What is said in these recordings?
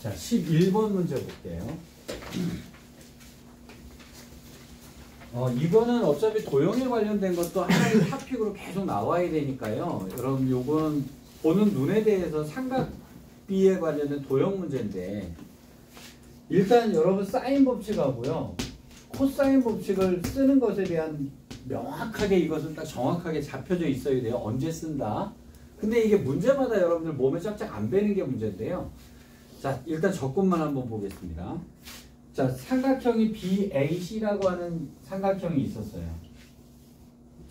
자, 11번 문제 볼게요. 이거는 어차피 도형에 관련된 것도 하나의 토픽으로 계속 나와야 되니까요. 여러분, 요건 보는 눈에 대해서 삼각비에 관련된 도형 문제인데, 일단 여러분 사인 법칙하고요, 코사인 법칙을 쓰는 것에 대한 명확하게 이것은 딱 정확하게 잡혀져 있어야 돼요. 언제 쓴다. 근데 이게 문제마다 여러분들 몸에 짝짝 안 배는 게 문제인데요. 자, 일단 적분만 한번 보겠습니다. 자, 삼각형이 BAC라고 하는 삼각형이 있었어요.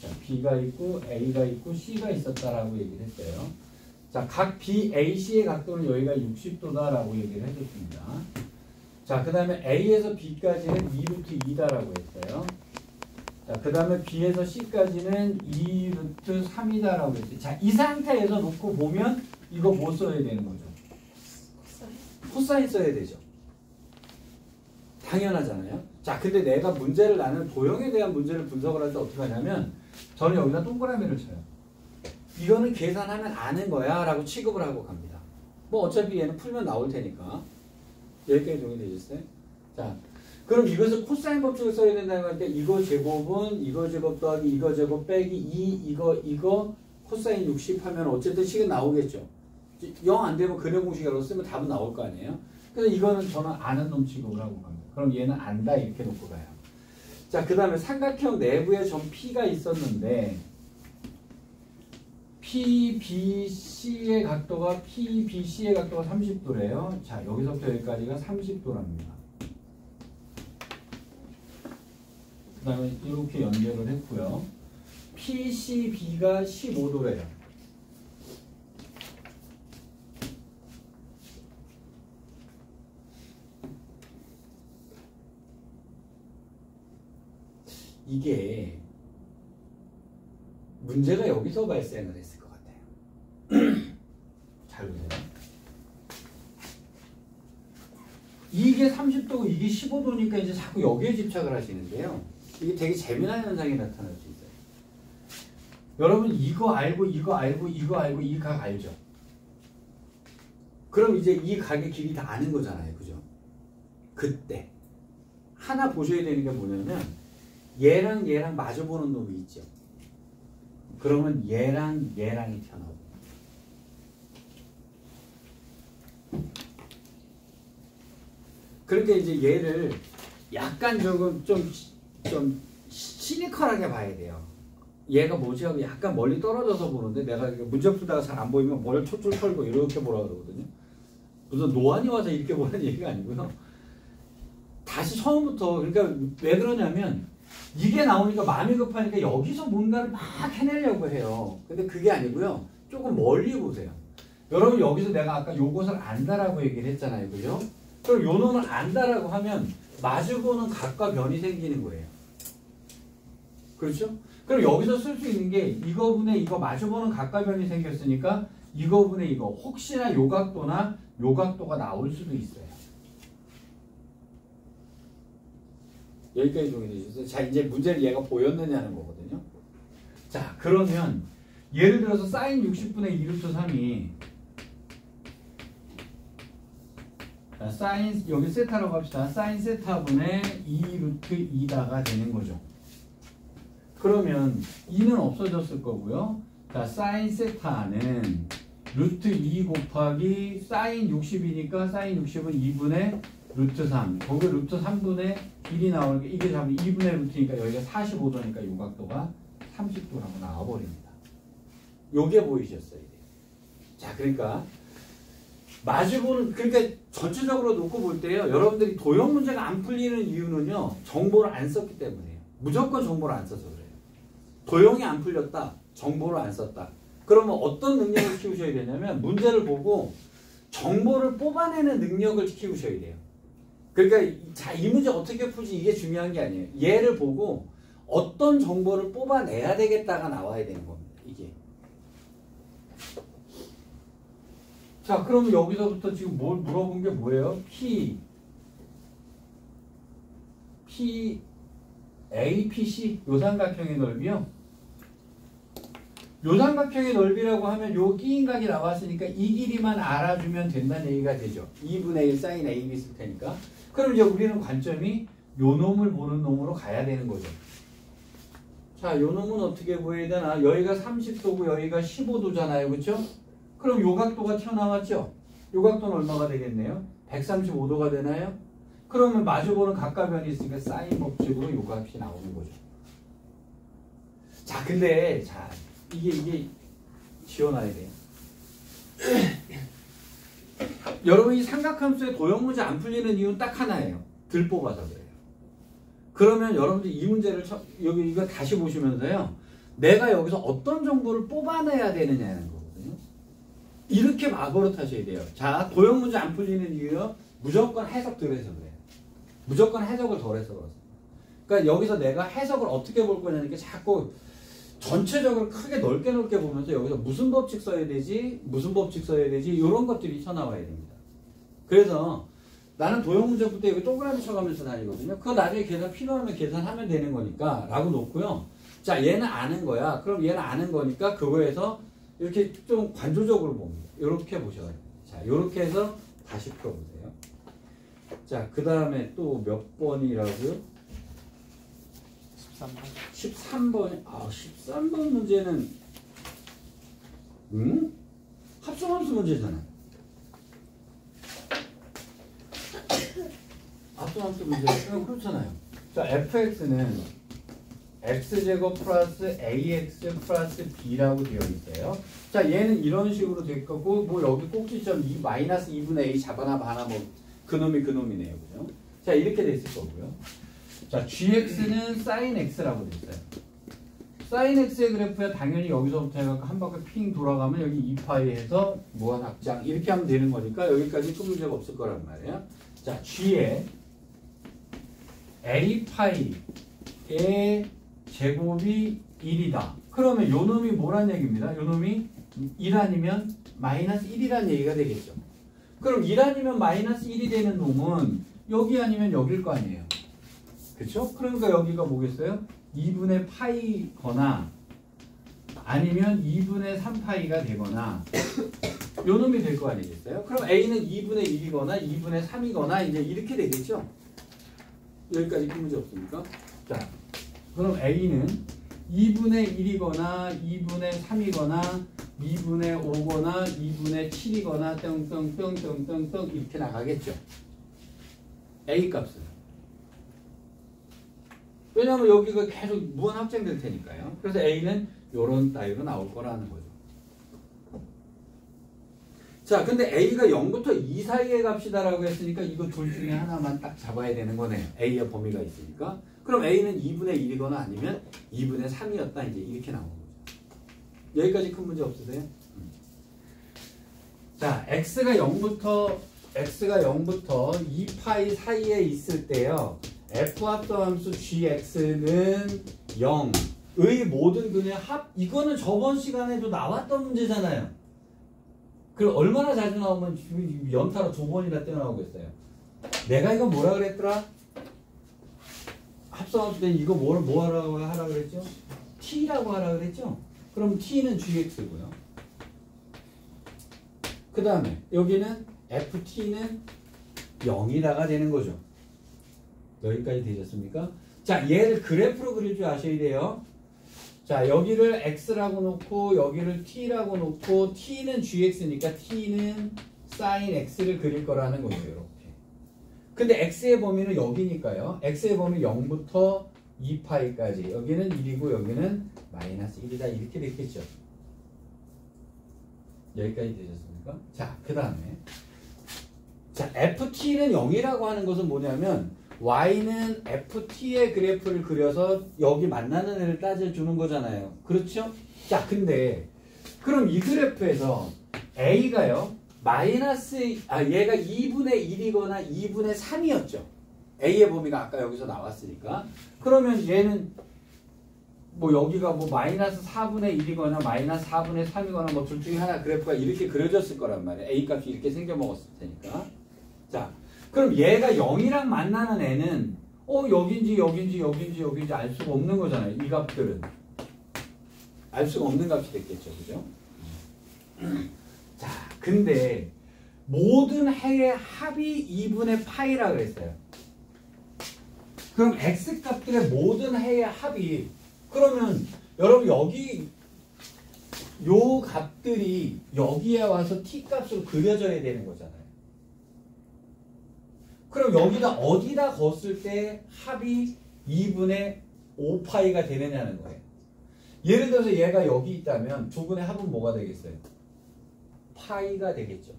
자, B가 있고 A가 있고 C가 있었다라고 얘기를 했어요. 자, 각 BAC의 각도는 여기가 60도다라고 얘기를 해줬습니다. 자, 그 다음에 A에서 B까지는 2루트 2다라고 했어요. 자, 그 다음에 B에서 C까지는 2루트 3이다라고 했어요. 자, 이 상태에서 놓고 보면 이거 뭐 써야 되는 거죠? 코사인 써야 되죠. 당연하잖아요. 자, 근데 내가 문제를 나는 도형에 대한 문제를 분석을 할 때 어떻게 하냐면 저는 여기다 동그라미를 쳐요. 이거는 계산하면 아는 거야 라고 취급을 하고 갑니다. 뭐 어차피 얘는 풀면 나올 테니까. 여기까지 동의되셨어요? 자, 그럼 이것을 코사인 법칙을 써야 된다는 건데, 이거 제곱은 이거 제곱 더하기 이거 제곱 빼기 2 이거 코사인 60 하면 어쨌든 식은 나오겠죠. 0 안 되면 근해 공식이라고 쓰면 답은 나올 거 아니에요. 그래서 이거는 저는 아는 놈 취급을 하고 갑니다. 그럼 얘는 안다 이렇게 놓고 가요. 자, 그 다음에 삼각형 내부에 점 P가 있었는데 PBC의 각도가 30도래요. 자, 여기서부터 여기까지가 30도랍니다. 그 다음에 이렇게 연결을 했고요. PCB가 15도래요. 이게 문제가 여기서 발생을 했을 것 같아요. 잘 보세요. 이게 30도고 이게 15도니까 이제 자꾸 여기에 집착을 하시는데요. 이게 되게 재미난 현상이 나타날 수 있어요. 여러분 이거 알고 이 각 알죠? 그럼 이제 이 각의 길이 다 아는 거잖아요. 그죠? 그때 하나 보셔야 되는 게 뭐냐면 얘랑 마주보는 놈이 있죠. 그러면 얘랑이 튀어나오고, 그러니까 이제 얘를 약간 조금 좀 시니컬하게 봐야 돼요. 얘가 뭐지 하고 약간 멀리 떨어져서 보는데, 내가 문제 풀다가 잘 안 보이면 머리를 툴툴 털고 이렇게 보라 그러거든요. 무슨 노안이 와서 이렇게 보라는 얘기가 아니고요. 다시 처음부터. 그러니까 왜 그러냐면 이게 나오니까 마음이 급하니까 여기서 뭔가를 막 해내려고 해요. 근데 그게 아니고요. 조금 멀리 보세요. 여러분 여기서 내가 아까 요것을 안다라고 얘기를 했잖아요. 그죠? 그럼 요 놈을 안다라고 하면 마주보는 각과 변이 생기는 거예요. 그렇죠? 그럼 여기서 쓸 수 있는 게 이거분의 이거 마주보는 각과 변이 생겼으니까 이거분의 이거 혹시나 요 각도나 요 각도가 나올 수도 있어요. 여기까지 동의되셨어요? 자, 이제 문제를 얘가 보였느냐는 거거든요. 자, 그러면 예를 들어서 사인 60분의 2루트 3이, 자, 사인 여기 세타라고 합시다. 사인 세타분의 2루트 2다가 되는 거죠. 그러면 2는 없어졌을 거고요. 자, 사인 세타는 루트 2 곱하기 사인 60이니까 사인 60은 2분의 루트 3. 거기 루트 3분의 1이 나오니까 이게 잡으면 2분의 루트니까 여기가 45도니까 요 각도가 30도라고 나와버립니다. 요게 보이셨어요. 자, 그러니까 마주보는, 그러니까 전체적으로 놓고 볼 때요. 여러분들이 도형 문제가 안 풀리는 이유는요. 정보를 안 썼기 때문이에요. 무조건 정보를 안 써서 그래요. 도형이 안 풀렸다. 정보를 안 썼다. 그러면 어떤 능력을 키우셔야 되냐면 문제를 보고 정보를 뽑아내는 능력을 키우셔야 돼요. 그러니까 자, 이 문제 어떻게 풀지 이게 중요한 게 아니에요. 얘를 보고 어떤 정보를 뽑아내야 되겠다가 나와야 되는 겁니다. 이게. 자, 그럼 여기서부터 지금 뭘 물어본 게 뭐예요? APC 요 삼각형의 넓이요. 요 삼각형의 넓이라고 하면 요 끼인각이 나왔으니까 이 길이만 알아주면 된다는 얘기가 되죠. 2분의 1 사인 AB 있을 테니까. 그럼 이제 우리는 관점이 요 놈을 보는 놈으로 가야 되는 거죠. 자, 요 놈은 어떻게 보여야 되나? 여기가 30도고 여기가 15도잖아요. 그렇죠? 그럼 요 각도가 튀어나왔죠? 요 각도는 얼마가 되겠네요? 135도가 되나요? 그러면 마주보는 각과 변이 있으니까 사인 법칙으로 요 값이 나오는 거죠. 자, 근데 자 이게 지워놔야 돼요. 여러분 이 삼각함수의 도형 문제 안 풀리는 이유는 딱 하나예요. 들 뽑아서 그래요. 그러면 여러분들 이 문제를 여기 이거 다시 보시면서요. 내가 여기서 어떤 정보를 뽑아내야 되느냐는 거거든요. 이렇게 마버릇하셔야 돼요. 자, 도형 문제 안 풀리는 이유요. 무조건 해석 덜 해서 그래요. 무조건 해석을 덜 해서 그렇습니다. 그러니까 여기서 내가 해석을 어떻게 볼 거냐는 게 자꾸 전체적으로 크게 넓게 보면서 여기서 무슨 법칙 써야 되지? 무슨 법칙 써야 되지? 이런 것들이 튀어나와야 됩니다. 그래서 나는 도형 문제 풀 때 여기 동그라미 쳐가면서 다니거든요. 그거 나중에 계산 필요하면 계산하면 되는 거니까 라고 놓고요. 자, 얘는 아는 거야. 그럼 얘는 아는 거니까 그거에서 이렇게 좀 관조적으로 봅니다. 이렇게 보셔야 돼요. 자, 이렇게 해서 다시 풀어보세요. 자, 그 다음에 또 몇 번이라고요? 13번. 아, 13번 문제는 합성함수 문제잖아. 합성함수 문제는 그렇잖아요. 자, fx는 x제곱 플러스 ax 플러스 b라고 되어 있어요. 자, 얘는 이런 식으로 될 거고, 뭐 여기 꼭지점 마이너스 2분의 a 잡아나 봐나 뭐 그놈이네요. 그죠? 자, 이렇게 돼 있을 거고요. 자, gx는 sin x라고 돼 있어요. sin x의 그래프야 당연히 여기서부터 해갖고 한 바퀴 핑 돌아가면 여기 2파이 해서 무한 확장 이렇게 하면 되는 거니까 여기까지 큰 문제가 없을 거란 말이에요. 자, g에 L파이의 제곱이 1이다. 그러면 요 놈이 뭐란 얘기입니다. 요 놈이 1 아니면 마이너스 1이란 얘기가 되겠죠. 그럼 1 아니면 마이너스 1이 되는 놈은 여기 아니면 여길 거 아니에요. 그렇죠? 그러니까 여기가 뭐겠어요? 2분의 파이거나 아니면 2분의 3파이가 되거나 요 놈이 될 거 아니겠어요? 그럼 A는 2분의 1이거나 2분의 3이거나 이제 이렇게 되겠죠? 여기까지 큰 문제 없습니까? 자, 그럼 A는 2분의 1이거나 2분의 3이거나 2분의 5거나 2분의 7이거나 땡땡땡땡땡땡 이렇게 나가겠죠? A 값은. 왜냐하면 여기가 계속 무한 확장될 테니까요. 그래서 A는 요런 따위로 나올 거라는 거죠. 자, 근데 A가 0부터 2 사이의 값이다라고 했으니까 이거 둘 중에 하나만 딱 잡아야 되는 거네요. A의 범위가 있으니까. 그럼 A는 2분의 1이거나 아니면 2분의 3이었다. 이제 이렇게 나오는 거죠. 여기까지 큰 문제 없으세요? 자, X가 0부터 2파이 사이에 있을 때요. F 합성함수 gx는 0의 모든 근의 합. 이거는 저번 시간에도 나왔던 문제잖아요. 그럼 얼마나 자주 나오면 연타로 2번이나 떼어나오겠어요. 내가 이거 뭐라 그랬더라? 합성함수 때는 이거 뭐 하라 그랬죠? t라고 하라 그랬죠? 그럼 t는 gx고요. 그 다음에 여기는 ft는 0이다가 되는 거죠. 여기까지 되셨습니까? 자, 얘를 그래프로 그릴 줄 아셔야 돼요. 자, 여기를 x라고 놓고 여기를 t라고 놓고 t는 gx니까 t는 sin x를 그릴 거라는 거예요. 이렇게. 근데 x의 범위는 여기니까요. x의 범위 0부터 2파이까지. 여기는 1이고 여기는 마이너스 1이다. 이렇게 됐겠죠. 여기까지 되셨습니까? 자, 그 다음에 자, ft는 0이라고 하는 것은 뭐냐면 y는 ft의 그래프를 그려서 여기 만나는 애를 따져주는 거잖아요. 그렇죠? 자, 근데 그럼 이 그래프에서 a가요 얘가 2분의 1이거나 2분의 3이었죠. a의 범위가 아까 여기서 나왔으니까. 그러면 얘는 뭐 여기가 뭐 마이너스 4분의 1이거나 마이너스 4분의 3이거나 뭐 둘 중에 하나 그래프가 이렇게 그려졌을 거란 말이에요. a 값이 이렇게 생겨 먹었을 테니까. 자, 그럼 얘가 0이랑 만나는 애는 여긴지 알 수가 없는 거잖아요. 이 값들은. 알 수가 없는 값이 됐겠죠. 그죠? 자, 근데 모든 해의 합이 2분의 파이라 그랬어요. 그럼 x 값들의 모든 해의 합이, 그러면 여러분 여기 요 값들이 여기에 와서 t 값으로 그려져야 되는 거잖아요. 그럼 여기다 어디다 걷을 때 합이 2분의 5파이가 되느냐는 거예요. 예를 들어서 얘가 여기 있다면 두 분의 합은 뭐가 되겠어요? 파이가 되겠죠.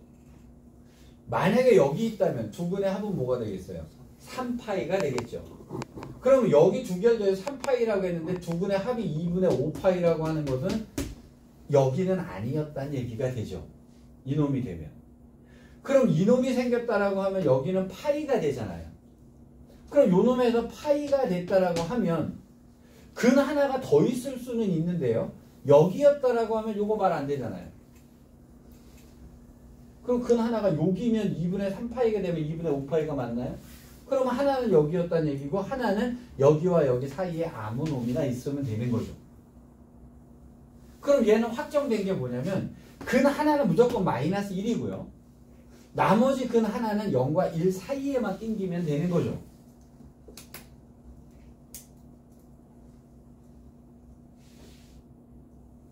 만약에 여기 있다면 두 분의 합은 뭐가 되겠어요? 3파이가 되겠죠. 그러면 여기 두 개를 더해서 3파이라고 했는데 두 분의 합이 2분의 5파이라고 하는 것은 여기는 아니었다는 얘기가 되죠. 이놈이 되면. 그럼 이놈이 생겼다라고 하면 여기는 파이가 되잖아요. 그럼 요놈에서 파이가 됐다라고 하면 근 하나가 더 있을 수는 있는데요. 여기였다라고 하면 요거 말 안 되잖아요. 그럼 근 하나가 여기면 2분의 3파이가 되면 2분의 5파이가 맞나요? 그럼 하나는 여기였다는 얘기고 하나는 여기와 여기 사이에 아무 놈이나 있으면 되는 거죠. 그럼 얘는 확정된 게 뭐냐면 근 하나는 무조건 마이너스 1이고요. 나머지 근 하나는 0과 1 사이에만 낑기면 되는 거죠.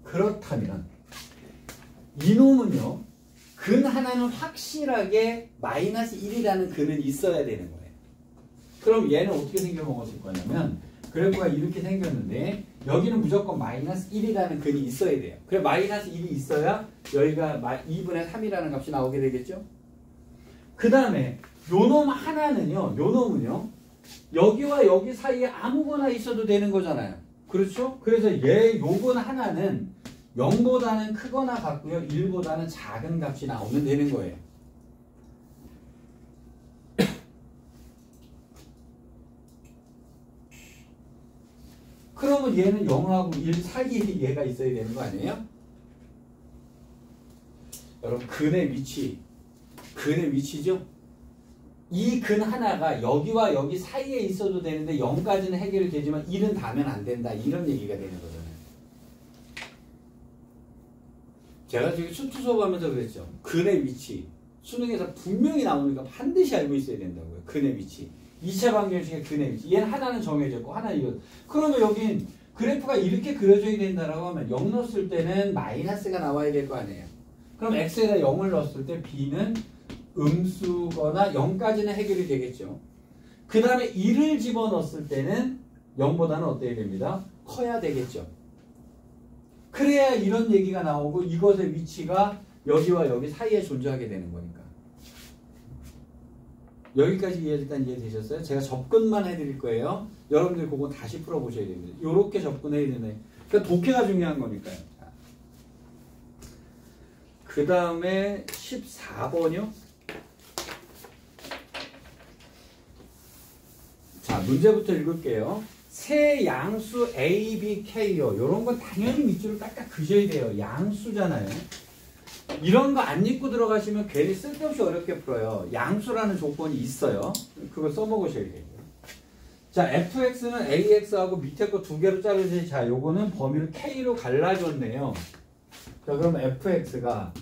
그렇다면 이놈은요. 근 하나는 확실하게 마이너스 1이라는 근은 있어야 되는 거예요. 그럼 얘는 어떻게 생겨먹었을 거냐면 그래프가 이렇게 생겼는데 여기는 무조건 마이너스 1이라는 근이 있어야 돼요. 그래 마이너스 1이 있어야 여기가 2분의 3이라는 값이 나오게 되겠죠. 그 다음에 요놈 하나는요. 요놈은요. 여기와 여기 사이에 아무거나 있어도 되는 거잖아요. 그렇죠? 그래서 요건 하나는 0보다는 크거나 같고요. 1보다는 작은 값이 나오면 되는 거예요. 그러면 얘는 0하고 1 사이에 얘가 있어야 되는 거 아니에요? 여러분 근의 위치죠? 이 근 하나가 여기와 여기 사이에 있어도 되는데 0까지는 해결이 되지만 1은 닿으면 안 된다. 이런 얘기가 되는 거잖아요. 제가 지금 수투 수업하면서 그랬죠. 근의 위치. 수능에서 분명히 나오니까 반드시 알고 있어야 된다고요. 근의 위치. 2차 방정식의 근의 위치. 얘는 하나는 정해졌고 하나는 이거. 그러면 여긴 그래프가 이렇게 그려져야 된다라고 하면 0 넣었을 때는 마이너스가 나와야 될 거 아니에요. 그럼 x에다 0을 넣었을 때 b는 음수거나 0까지는 해결이 되겠죠. 그 다음에 1을 집어넣었을 때는 0보다는 어때야 됩니다? 커야 되겠죠. 그래야 이런 얘기가 나오고 이것의 위치가 여기와 여기 사이에 존재하게 되는 거니까. 여기까지 일단 이해되셨어요? 제가 접근만 해드릴 거예요. 여러분들 그거 다시 풀어보셔야 됩니다. 이렇게 접근해야 되네. 그러니까 독해가 중요한 거니까요. 그 다음에 14번이요. 자, 문제부터 읽을게요. 세 양수 A, B, K요. 이런 건 당연히 밑줄을 딱딱 그셔야 돼요. 양수잖아요. 이런 거 안 읽고 들어가시면 괜히 쓸데없이 어렵게 풀어요. 양수라는 조건이 있어요. 그걸 써먹으셔야 돼요. 자, fx는 ax하고 밑에 거 두 개로 자르지. 자, 요거는 범위를 k로 갈라줬네요. 자, 그럼 fx가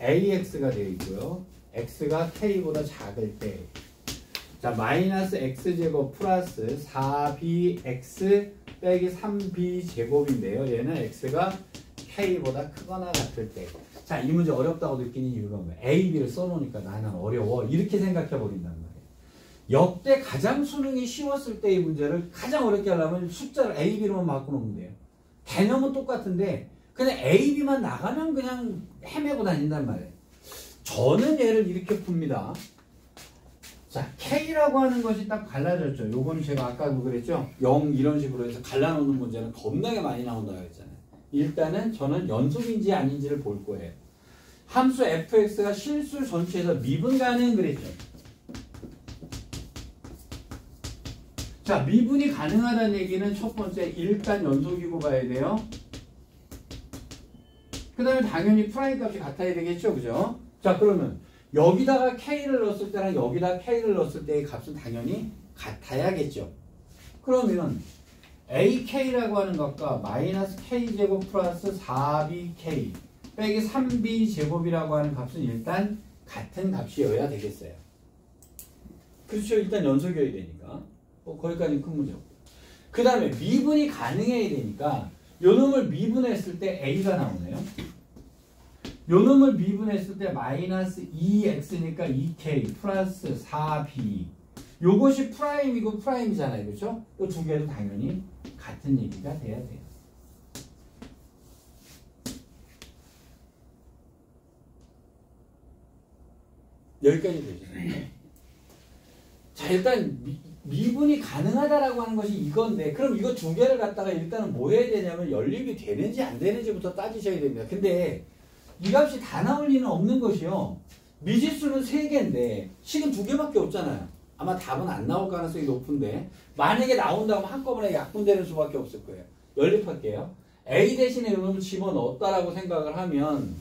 ax가 되어 있고요. x가 k보다 작을 때. 자, 마이너스 x제곱 플러스 4bx 빼기 3b 제곱인데요. 얘는 x가 k보다 크거나 같을 때. 자, 이 문제 어렵다고 느끼는 이유가 뭐예요? a, b를 써놓으니까 나는 어려워. 이렇게 생각해 버린단 말이에요. 역대 가장 수능이 쉬웠을 때의 문제를 가장 어렵게 하려면 숫자를 a, b로만 바꿔놓으면 돼요. 개념은 똑같은데 그냥 a, b만 나가면 그냥 헤매고 다닌단 말이에요. 저는 얘를 이렇게 풉니다. 자, K라고 하는 것이 딱 갈라졌죠. 요거는 제가 아까 그랬죠. 0 이런 식으로 해서 갈라놓는 문제는 겁나게 많이 나온다고 했잖아요. 일단은 저는 연속인지 아닌지를 볼 거예요. 함수 fx가 실수 전체에서 미분 가능 그랬죠. 자, 미분이 가능하다는 얘기는 첫 번째 일단 연속이고 봐야 돼요. 그 다음에 당연히 프라임 값이 같아야 되겠죠. 그죠? 자, 그러면 여기다가 K를 넣었을 때랑 여기다가 K를 넣었을 때의 값은 당연히 같아야겠죠. 그러면 ak라고 하는 것과 마이너스 k제곱 플러스 4bk 빼기 3b제곱이라고 하는 값은 일단 같은 값이어야 되겠어요. 그렇죠. 일단 연속이어야 되니까. 거기까지는 큰 문제 없고. 그 다음에 미분이 가능해야 되니까 요 놈을 미분했을 때 a가 나오네요. 요 놈을 미분했을 때 마이너스 2x니까 2k 플러스 4b 요것이 프라임이고 프라임이잖아요. 그렇죠? 이 두 개도 당연히 같은 얘기가 돼야 돼요. 여기까지 되시나요? 자, 일단 미분이 가능하다라고 하는 것이 이건데 그럼 이거 두 개를 갖다가 일단은 뭐 해야 되냐면 연립이 되는지 안 되는지부터 따지셔야 됩니다. 근데 이 값이 다 나올 리는 없는 것이요. 미지수는 3개인데 식은 2개밖에 없잖아요. 아마 답은 안 나올 가능성이 높은데 만약에 나온다면 한꺼번에 약분되는 수밖에 없을 거예요. 연립할게요. A 대신에 이놈을 집어넣었다라고 생각을 하면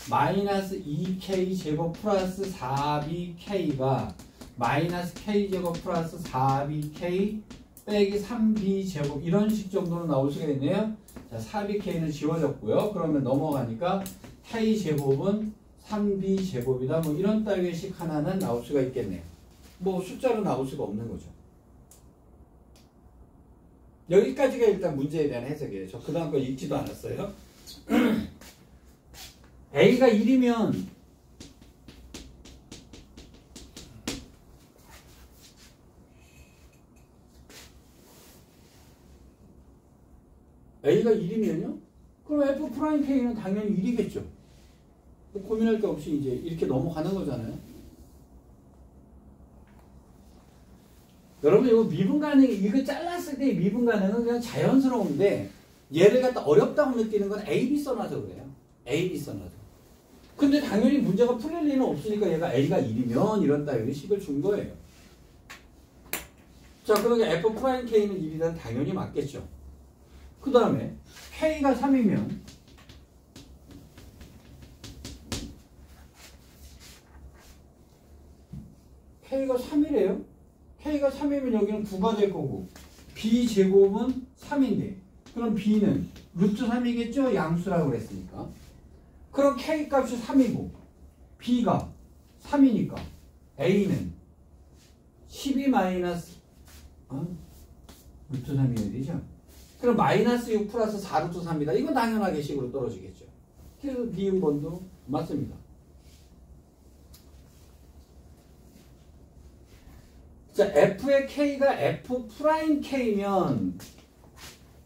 마이너스 2k 제곱 플러스 4bk가 마이너스 k제곱 플러스 4bk 빼기 3b제곱 이런 식 정도로 나올 수가 있네요. 자, 4bk는 지워졌고요. 그러면 넘어가니까 k제곱은 3b제곱이다. 뭐 이런 따위의 식 하나는 나올 수가 있겠네요. 뭐 숫자로 나올 수가 없는 거죠. 여기까지가 일단 문제에 대한 해석이에요. 저 그 다음 거 읽지도 않았어요. A가 1이면 A가 1이면요? 그럼 F'K는 당연히 1이겠죠. 고민할 게 없이 이제 이렇게 넘어가는 거잖아요. 여러분 이거 미분 가능 이거 잘랐을 때 미분 가능은 그냥 자연스러운데 얘를 갖다 어렵다고 느끼는 건 A, B 써놔서 그래요. A, B 써놔서. 근데 당연히 문제가 풀릴 리는 없으니까 얘가 A가 1이면 이런 따위의 식을 준 거예요. 자, 그러니까 F'K는 1이란 당연히 맞겠죠. 그 다음에 K가 3이면 K가 3이래요. K가 3이면 여기는 9가 될 거고 B제곱은 3인데 그럼 B는 루트 3이겠죠? 양수라고 그랬으니까. 그럼 K 값이 3이고 B가 3이니까 A는 12 마이너스 루트 3이어야 되죠? 그럼 마이너스 6 플러스 4 루트 3이다. 이건 당연하게 식으로 떨어지겠죠. 그래서 비음번도 맞습니다. 자, F의 K가 F'K면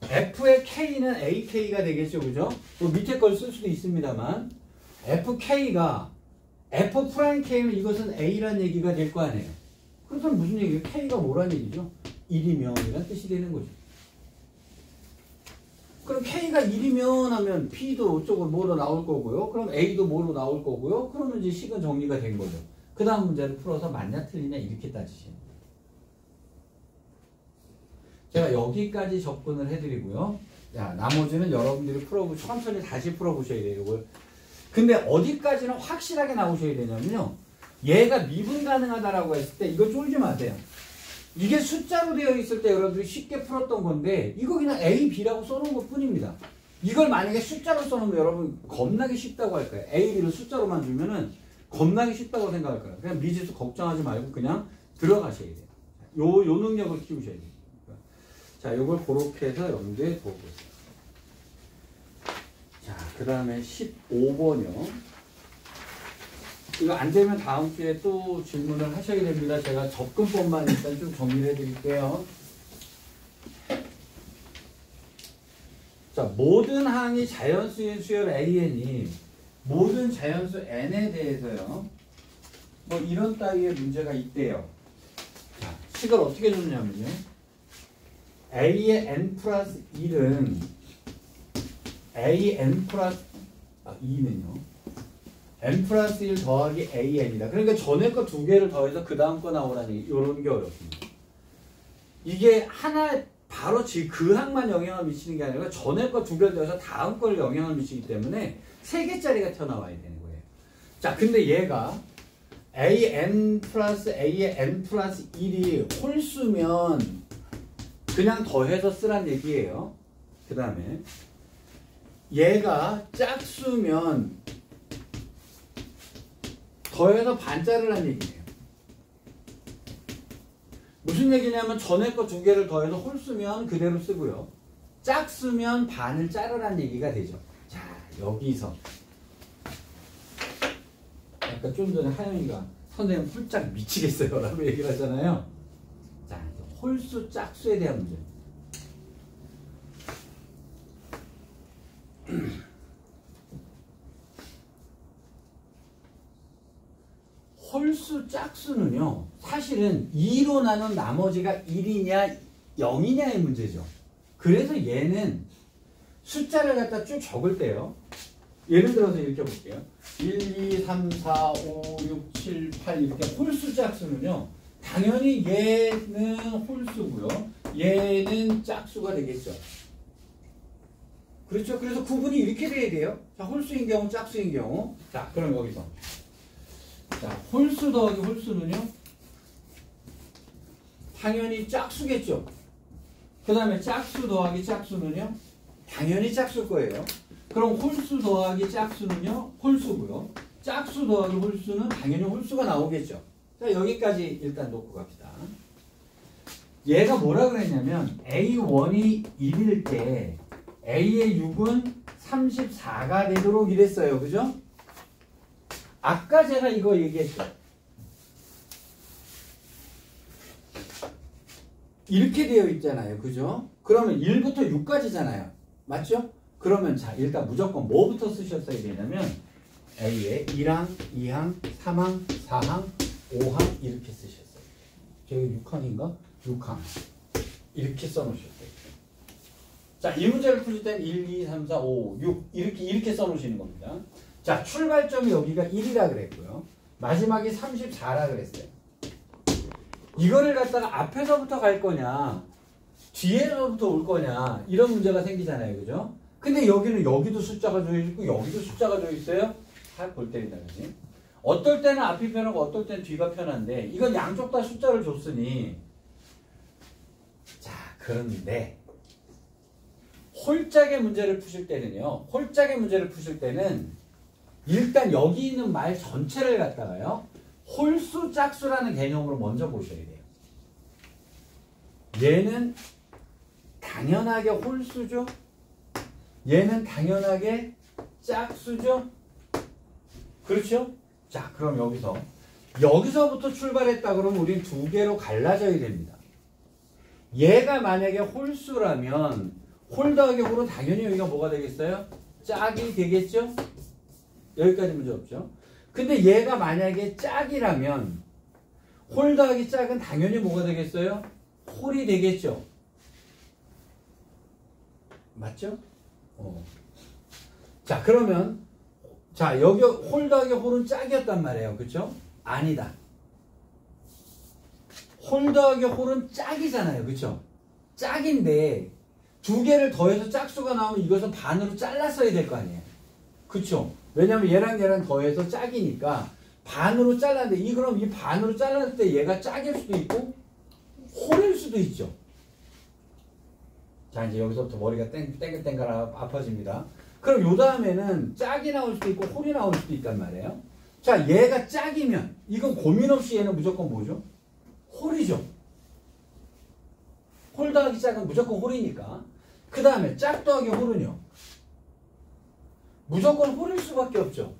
F의 K는 AK가 되겠죠. 그죠? 뭐 밑에 걸 쓸 수도 있습니다만 FK가 F'K면 이것은 A란 얘기가 될 거 아니에요. 그렇다면 무슨 얘기예요? K가 뭐란 얘기죠? 1이면 이란 뜻이 되는 거죠. 그럼 K가 1이면 하면 P도 이쪽으로 뭐로 나올 거고요. 그럼 A도 뭐로 나올 거고요. 그러면 이제 식은 정리가 된 거죠. 그 다음 문제를 풀어서 맞냐 틀리냐 이렇게 따지시는 거예요. 제가 여기까지 접근을 해드리고요. 자, 나머지는 여러분들이 천천히 다시 풀어보셔야 돼요. 이걸. 근데 어디까지는 확실하게 나오셔야 되냐면요. 얘가 미분 가능하다라고 했을 때 이거 쫄지 마세요. 이게 숫자로 되어 있을 때 여러분들이 쉽게 풀었던 건데 이거 그냥 A, B라고 써놓은 것 뿐입니다. 이걸 만약에 숫자로 써놓으면 여러분 겁나게 쉽다고 할 거예요. A, B를 숫자로만 주면은 겁나게 쉽다고 생각할 거예요. 그냥 미지수 걱정하지 말고 그냥 들어가셔야 돼요. 요 능력을 키우셔야 돼요. 자, 요걸 그렇게 해서 염두에 두어보세요. 자, 그 다음에 15번이요. 이거 안 되면 다음 주에 또 질문을 하셔야 됩니다. 제가 접근법만 일단 좀 정리를 해드릴게요. 자, 모든 항이 자연수인 수열 AN이 모든 자연수 N에 대해서요. 뭐 이런 따위의 문제가 있대요. 자, 식을 어떻게 줬냐면요. A의 N 플러스 1은 AN 플러스 2는요. N 플러스 1 더하기 AN이다. 그러니까 전에 거 두 개를 더해서 그 다음 거 나오라니 이런 게 어렵습니다. 이게 하나 바로 그 항만 영향을 미치는 게 아니라 전에 거 두 개를 더해서 다음 걸 영향을 미치기 때문에 세 개짜리가 튀어나와야 되는 거예요. 자, 근데 얘가 AN 플러스 A의 N 플러스 1이 홀수면 그냥 더해서 쓰란 얘기예요. 그 다음에 얘가 짝수면 더해서 반자를 한 얘기예요. 무슨 얘기냐면 전에 거 두 개를 더해서 홀수면 그대로 쓰고요. 짝수면 반을 자르란 얘기가 되죠. 자, 여기서 아까 좀 전에 하영이가 선생님 홀짝 미치겠어요 라고 얘기를 하잖아요. 자, 홀수 짝수에 대한 문제. 홀수 짝수는요, 사실은 2로 나눈 나머지가 1이냐 0이냐의 문제죠. 그래서 얘는 숫자를 갖다 쭉 적을 때요, 예를 들어서 이렇게 볼게요. 1, 2, 3, 4, 5, 6, 7, 8 이렇게 홀수 짝수는요, 당연히 얘는 홀수고요, 얘는 짝수가 되겠죠. 그렇죠? 그래서 구분이 이렇게 돼야 돼요. 자, 홀수인 경우, 짝수인 경우. 자, 그럼 여기서 자, 홀수 더하기 홀수는요, 당연히 짝수겠죠. 그 다음에 짝수 더하기 짝수는요, 당연히 짝수일 거예요. 그럼 홀수 더하기 짝수는요, 홀수고요. 짝수 더하기 홀수는 당연히 홀수가 나오겠죠. 자, 여기까지 일단 놓고 갑시다. 얘가 뭐라 그랬냐면 A1이 1일 때 A의 6은 34가 되도록 이랬어요. 그죠? 아까 제가 이거 얘기했죠. 이렇게 되어 있잖아요. 그죠? 그러면 1부터 6까지잖아요. 맞죠? 그러면 자, 일단 무조건 뭐부터 쓰셨어야 되냐면 A에 1항, 2항, 3항, 4항, 5항 이렇게 쓰셨어요. 저기 6항인가? 6항. 이렇게 써놓으셨어요. 자, 이 문제를 푸실 땐 1, 2, 3, 4, 5, 6 이렇게 써놓으시는 겁니다. 자, 출발점이 여기가 1이라 그랬고요. 마지막이 34라 그랬어요. 이거를 갖다가 앞에서부터 갈 거냐, 뒤에서부터 올 거냐, 이런 문제가 생기잖아요. 그죠? 근데 여기는 여기도 숫자가 조여있고 여기도 숫자가 조여있어요. 볼 때리다, 그지? 어떨 때는 앞이 편하고 어떨 때는 뒤가 편한데 이건 양쪽 다 숫자를 줬으니, 자, 그런데 홀짝의 문제를 푸실 때는요, 홀짝의 문제를 푸실 때는 일단 여기 있는 말 전체를 갖다가요, 홀수 짝수라는 개념으로 먼저 보셔야 돼요. 얘는 당연하게 홀수죠. 얘는 당연하게 짝수죠. 그렇죠? 자, 그럼 여기서부터 출발했다 그러면 우린 두 개로 갈라져야 됩니다. 얘가 만약에 홀수라면 홀 더하기 홀은 당연히 여기가 뭐가 되겠어요? 짝이 되겠죠? 여기까지 문제 없죠? 근데 얘가 만약에 짝이라면 홀 더하기 짝은 당연히 뭐가 되겠어요? 홀이 되겠죠? 맞죠? 자, 그러면 자, 여기 홀 더하기 홀은 짝이었단 말이에요. 그쵸? 아니다. 홀 더하기 홀은 짝이잖아요. 그쵸? 짝인데 두 개를 더해서 짝수가 나오면 이것은 반으로 잘랐어야 될 거 아니에요. 그쵸? 왜냐면 얘랑 얘랑 더해서 짝이니까 반으로 잘랐는데 그럼 이 반으로 잘랐을 때 얘가 짝일 수도 있고 홀일 수도 있죠. 자, 이제 여기서부터 머리가 땡글땡글 아파집니다. 그럼 요 다음에는 짝이 나올 수도 있고 홀이 나올 수도 있단 말이에요. 자, 얘가 짝이면 이건 고민 없이 얘는 무조건 뭐죠? 홀이죠. 홀 더하기 짝은 무조건 홀이니까. 그 다음에 짝 더하기 홀은요, 무조건 홀일 수밖에 없죠.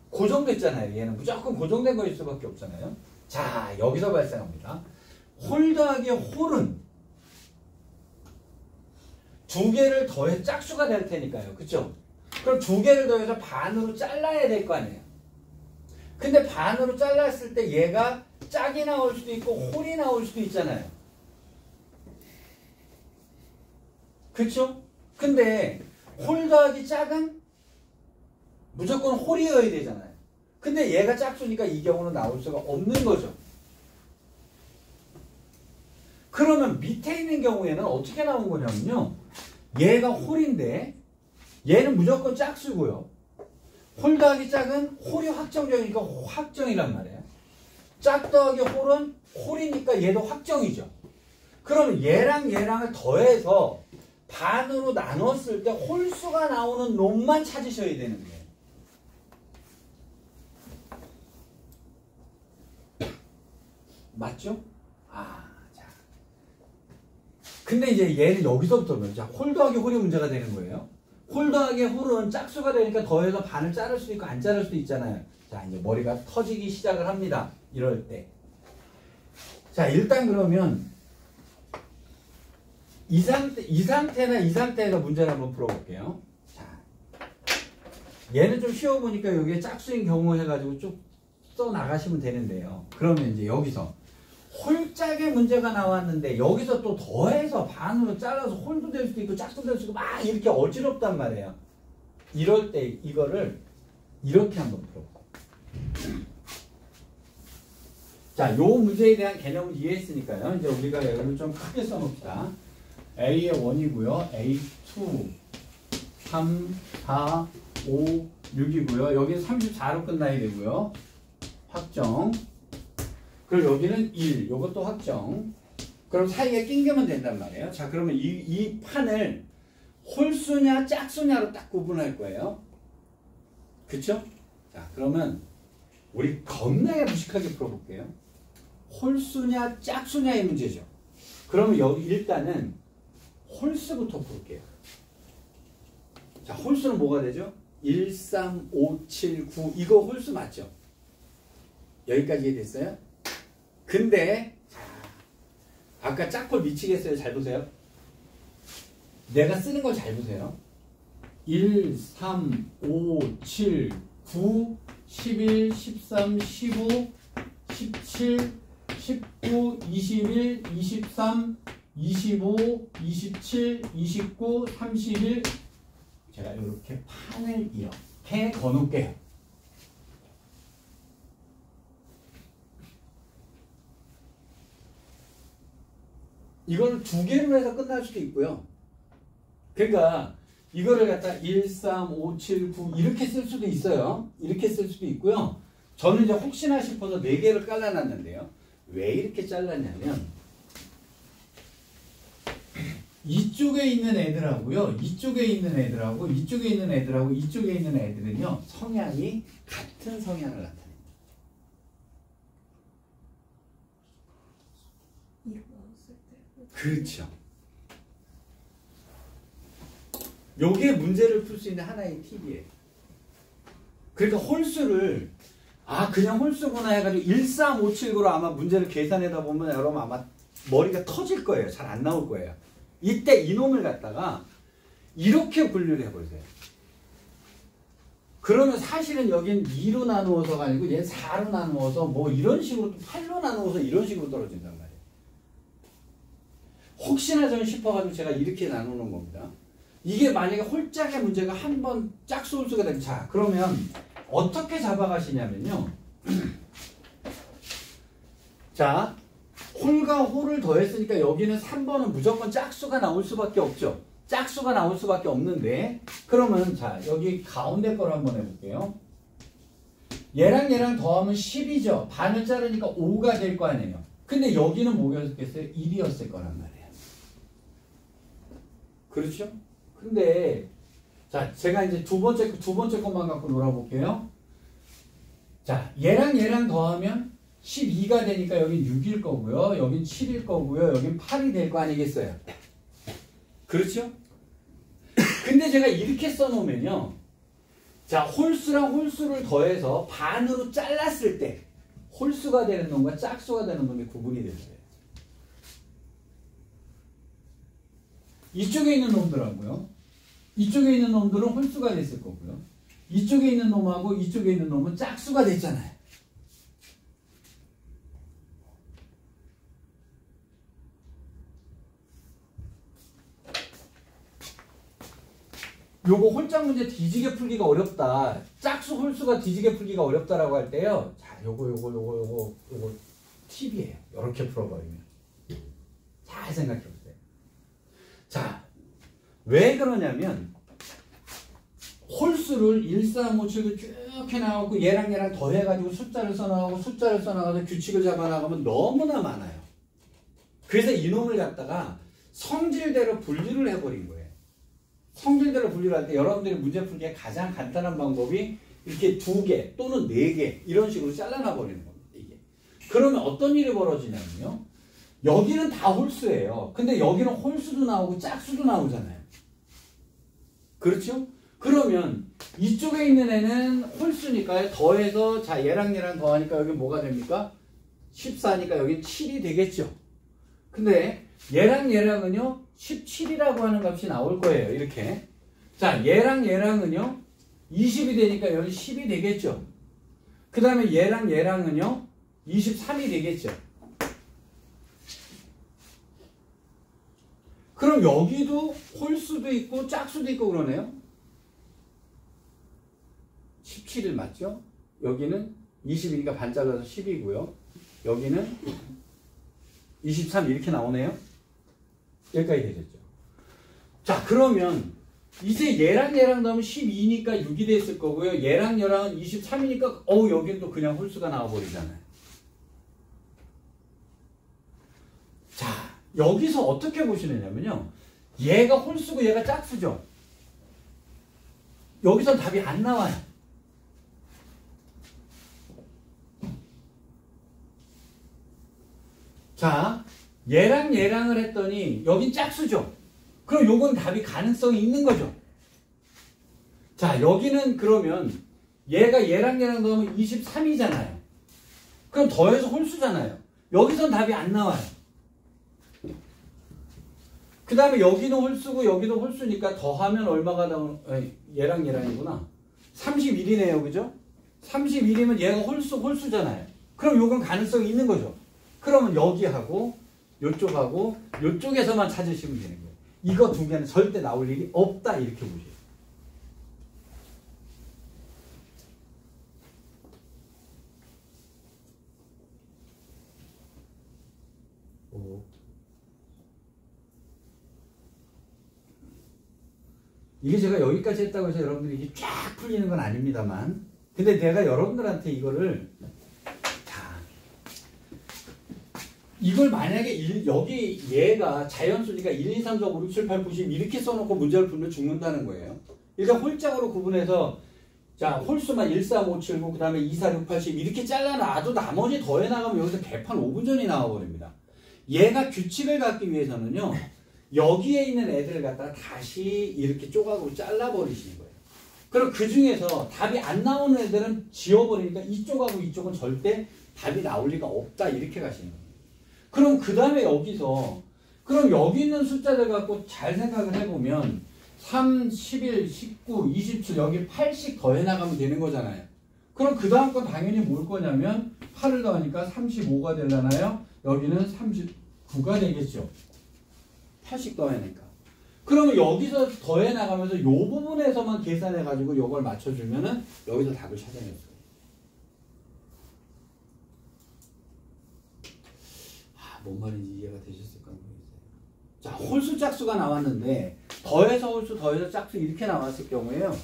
고정됐잖아요. 얘는 무조건 고정된 거일 수밖에 없잖아요. 자, 여기서 발생합니다. 홀 더하기 홀은 두 개를 더해 짝수가 될 테니까요. 그쵸? 그럼 두 개를 더해서 반으로 잘라야 될 거 아니에요. 근데 반으로 잘랐을 때 얘가 짝이 나올 수도 있고 홀이 나올 수도 있잖아요. 그쵸? 근데 홀 더하기 짝은 무조건 홀이어야 되잖아요. 근데 얘가 짝수니까 이 경우는 나올 수가 없는 거죠. 그러면 밑에 있는 경우에는 어떻게 나온 거냐면요, 얘가 홀인데 얘는 무조건 짝수고요. 홀 더하기 짝은 홀이 확정적이니까 확정이란 말이에요. 짝 더하기 홀은 홀이니까 얘도 확정이죠. 그럼 얘랑 얘랑을 더해서 반으로 나눴을 때 홀수가 나오는 놈만 찾으셔야 되는 거예요. 맞죠? 자. 근데 이제 얘는 여기서부터 자, 홀 더하기 홀이 문제가 되는 거예요. 홀 더하기 홀은 짝수가 되니까 더해서 반을 자를 수도 있고 안 자를 수도 있잖아요. 자, 이제 머리가 터지기 시작을 합니다. 이럴 때. 자, 일단 그러면 이 상태에서 문제를 한번 풀어볼게요. 자, 얘는 좀 쉬워 보니까 여기에 짝수인 경우 해가지고 쭉 써나가시면 되는데요. 그러면 이제 여기서 홀짝의 문제가 나왔는데 여기서 또 더해서 반으로 잘라서 홀도 될 수도 있고 짝수도 될 수도 있고 막 이렇게 어지럽단 말이에요. 이럴 때 이거를 이렇게 한번 풀어볼게요. 자, 요 문제에 대한 개념을 이해했으니까요. 이제 우리가 여기를 좀 크게 써놓읍시다. A의 1이고요. A2, 3, 4, 5, 6이고요. 여기는 34로 끝나야 되고요. 확정. 그리고 여기는 1. 요것도 확정. 그럼 사이에 낑기면 된단 말이에요. 자, 그러면 이 판을 홀수냐 짝수냐로 딱 구분할 거예요. 그쵸? 자, 그러면 우리 겁나게 무식하게 풀어볼게요. 홀수냐 짝수냐의 문제죠. 그러면 여기 일단은 홀수부터 풀게요. 자, 홀수는 뭐가 되죠? 1, 3, 5, 7, 9 이거 홀수 맞죠? 여기까지 이해됐어요? 근데 자, 아까 짝꼴 미치겠어요? 잘 보세요. 내가 쓰는 걸 잘 보세요. 1, 3, 5, 7, 9, 11, 13, 15, 17, 19, 21, 23, 25, 27, 29, 31 제가 이렇게 판을 이렇게 거놓을게요. 이거를 두 개로 해서 끝날 수도 있고요. 그러니까 이거를 갖다 1, 3, 5, 7, 9 이렇게 쓸 수도 있어요. 이렇게 쓸 수도 있고요. 저는 이제 혹시나 싶어서 4개를 잘라놨는데요. 왜 이렇게 잘랐냐면 이쪽에 있는 애들하고요. 이쪽에 있는 애들하고 이쪽에 있는 애들하고 이쪽에 있는 애들은요. 성향이 같은 성향을 나타냅니다. 그렇죠. 요게 문제를 풀 수 있는 하나의 팁이에요. 그러니까 홀수를 그냥 홀수구나 해가지고 1, 3, 5, 7, 9로 아마 문제를 계산하다 보면 여러분 아마 머리가 터질 거예요. 잘 안 나올 거예요. 이때 이놈을 갖다가 이렇게 분류를 해보세요. 그러면 사실은 여긴 2로 나누어서가 아니고 얘 4로 나누어서 뭐 이런 식으로 8로 나누어서 이런 식으로 떨어진단 말이에요. 혹시나 저는 싶어가지고 제가 이렇게 나누는 겁니다. 이게 만약에 홀짝의 문제가 한 번 짝수 홀수가 되면 자 그러면 어떻게 잡아가시냐면요. 자 홀과 홀을 더했으니까 여기는 3번은 무조건 짝수가 나올 수밖에 없죠. 짝수가 나올 수밖에 없는데 그러면 자 여기 가운데 걸 한번 해볼게요. 얘랑 얘랑 더하면 10이죠. 반을 자르니까 5가 될 거 아니에요. 근데 여기는 뭐였겠어요? 1이었을 거란 말이에요. 그렇죠? 근데 자 제가 이제 두 번째 것만 갖고 놀아볼게요. 자 얘랑 얘랑 더하면 12가 되니까 여긴 6일 거고요. 여긴 7일 거고요. 여긴 8이 될 거 아니겠어요? 그렇죠? 근데 제가 이렇게 써놓으면요. 자 홀수랑 홀수를 더해서 반으로 잘랐을 때 홀수가 되는 놈과 짝수가 되는 놈이 구분이 됐어요. 이쪽에 있는 놈들하고요. 이쪽에 있는 놈들은 홀수가 됐을 거고요. 이쪽에 있는 놈하고 이쪽에 있는 놈은 짝수가 됐잖아요. 요거 홀짝 문제 뒤지게 풀기가 어렵다. 짝수 홀수가 뒤지게 풀기가 어렵다라고 할 때요. 자, 요거 팁이에요. 이렇게 풀어버리면. 잘 생각해 보세요. 자, 왜 그러냐면 홀수를 1, 3, 5, 7, 9 쭉 해나가고 얘랑 얘랑 더해가지고 숫자를 써나가고 숫자를 써나가서 규칙을 잡아나가면 너무나 많아요. 그래서 이놈을 갖다가 성질대로 분류를 해버린 거예요. 성질대로 분류를 할 때 여러분들이 문제 풀기에 가장 간단한 방법이 이렇게 2개 또는 4개 이런 식으로 잘라놔 버리는 겁니다. 이게. 그러면 어떤 일이 벌어지냐면요. 여기는 다 홀수예요. 근데 여기는 홀수도 나오고 짝수도 나오잖아요. 그렇죠? 그러면 이쪽에 있는 애는 홀수니까요. 더해서 자 얘랑 얘랑 더하니까 여기 뭐가 됩니까? 14니까 여기 7이 되겠죠. 근데 얘랑 얘랑은요 17이라고 하는 값이 나올 거예요. 이렇게. 자 얘랑 얘랑은요 20이 되니까 여기 10이 되겠죠. 그 다음에 얘랑 얘랑은요 23이 되겠죠. 그럼 여기도 홀수도 있고 짝수도 있고 그러네요. 17일 맞죠? 여기는 20이니까 반 잘라서 10이고요. 여기는 23 이렇게 나오네요. 여기까지 되셨죠. 자 그러면 이제 얘랑 얘랑 넣으면 12니까 6이 됐을 거고요. 얘랑 얘랑은 23이니까 여기는 또 그냥 홀수가 나와버리잖아요. 자 여기서 어떻게 보시느냐면요. 얘가 홀수고 얘가 짝수죠. 여기서 답이 안 나와요. 자 얘랑 얘랑을 했더니 여긴 짝수죠. 그럼 요건 답이 가능성이 있는 거죠. 자 여기는 그러면 얘가 얘랑 얘랑 넣으면 23이잖아요. 그럼 더해서 홀수잖아요. 여기선 답이 안 나와요. 그 다음에 여기는 홀수고 여기도 홀수니까 더하면 얼마가 나오는 얘랑 얘랑이구나. 31이네요. 그죠? 31이면 얘가 홀수잖아요. 그럼 요건 가능성이 있는 거죠. 그러면 여기하고 요쪽하고 요쪽에서만 찾으시면 되는 거예요. 이거 2개는 절대 나올 일이 없다 이렇게 보세요. 이게 제가 여기까지 했다고 해서 여러분들이 이게 쫙 풀리는 건 아닙니다만 근데 내가 여러분들한테 이거를 이걸 만약에 여기 얘가 자연수니까 1, 2, 3, 4, 5, 6, 7, 8, 9, 10 이렇게 써놓고 문제를 풀면 죽는다는 거예요. 일단 홀짝으로 구분해서 자 홀수만 1, 3, 5, 7, 9 그 다음에 2, 4, 6, 8, 10 이렇게 잘라놔도 나머지 더해나가면 여기서 개판 5분 전이 나와버립니다. 얘가 규칙을 갖기 위해서는요. 여기에 있는 애들을 갖다가 다시 이렇게 조각으로 잘라버리시는 거예요. 그럼 그 중에서 답이 안 나오는 애들은 지워버리니까 이쪽하고 이쪽은 절대 답이 나올 리가 없다 이렇게 가시는 거예요. 그럼 그 다음에 여기서 그럼 여기 있는 숫자들 갖고 잘 생각을 해보면 3, 11, 19, 27 여기 8씩 더해나가면 되는 거잖아요. 그럼 그 다음 건 당연히 뭘 거냐면 8을 더하니까 35가 되려나요? 여기는 39가 되겠죠. 8씩 더하니까. 그러면 여기서 더해나가면서 이 부분에서만 계산해가지고 이걸 맞춰주면은 여기서 답을 찾아냈어요. 뭔 말인지 이해가 되셨을까 모르겠어요. 자, 홀수 짝수가 나왔는데 더해서 홀수 더해서 짝수 이렇게 나왔을 경우에요.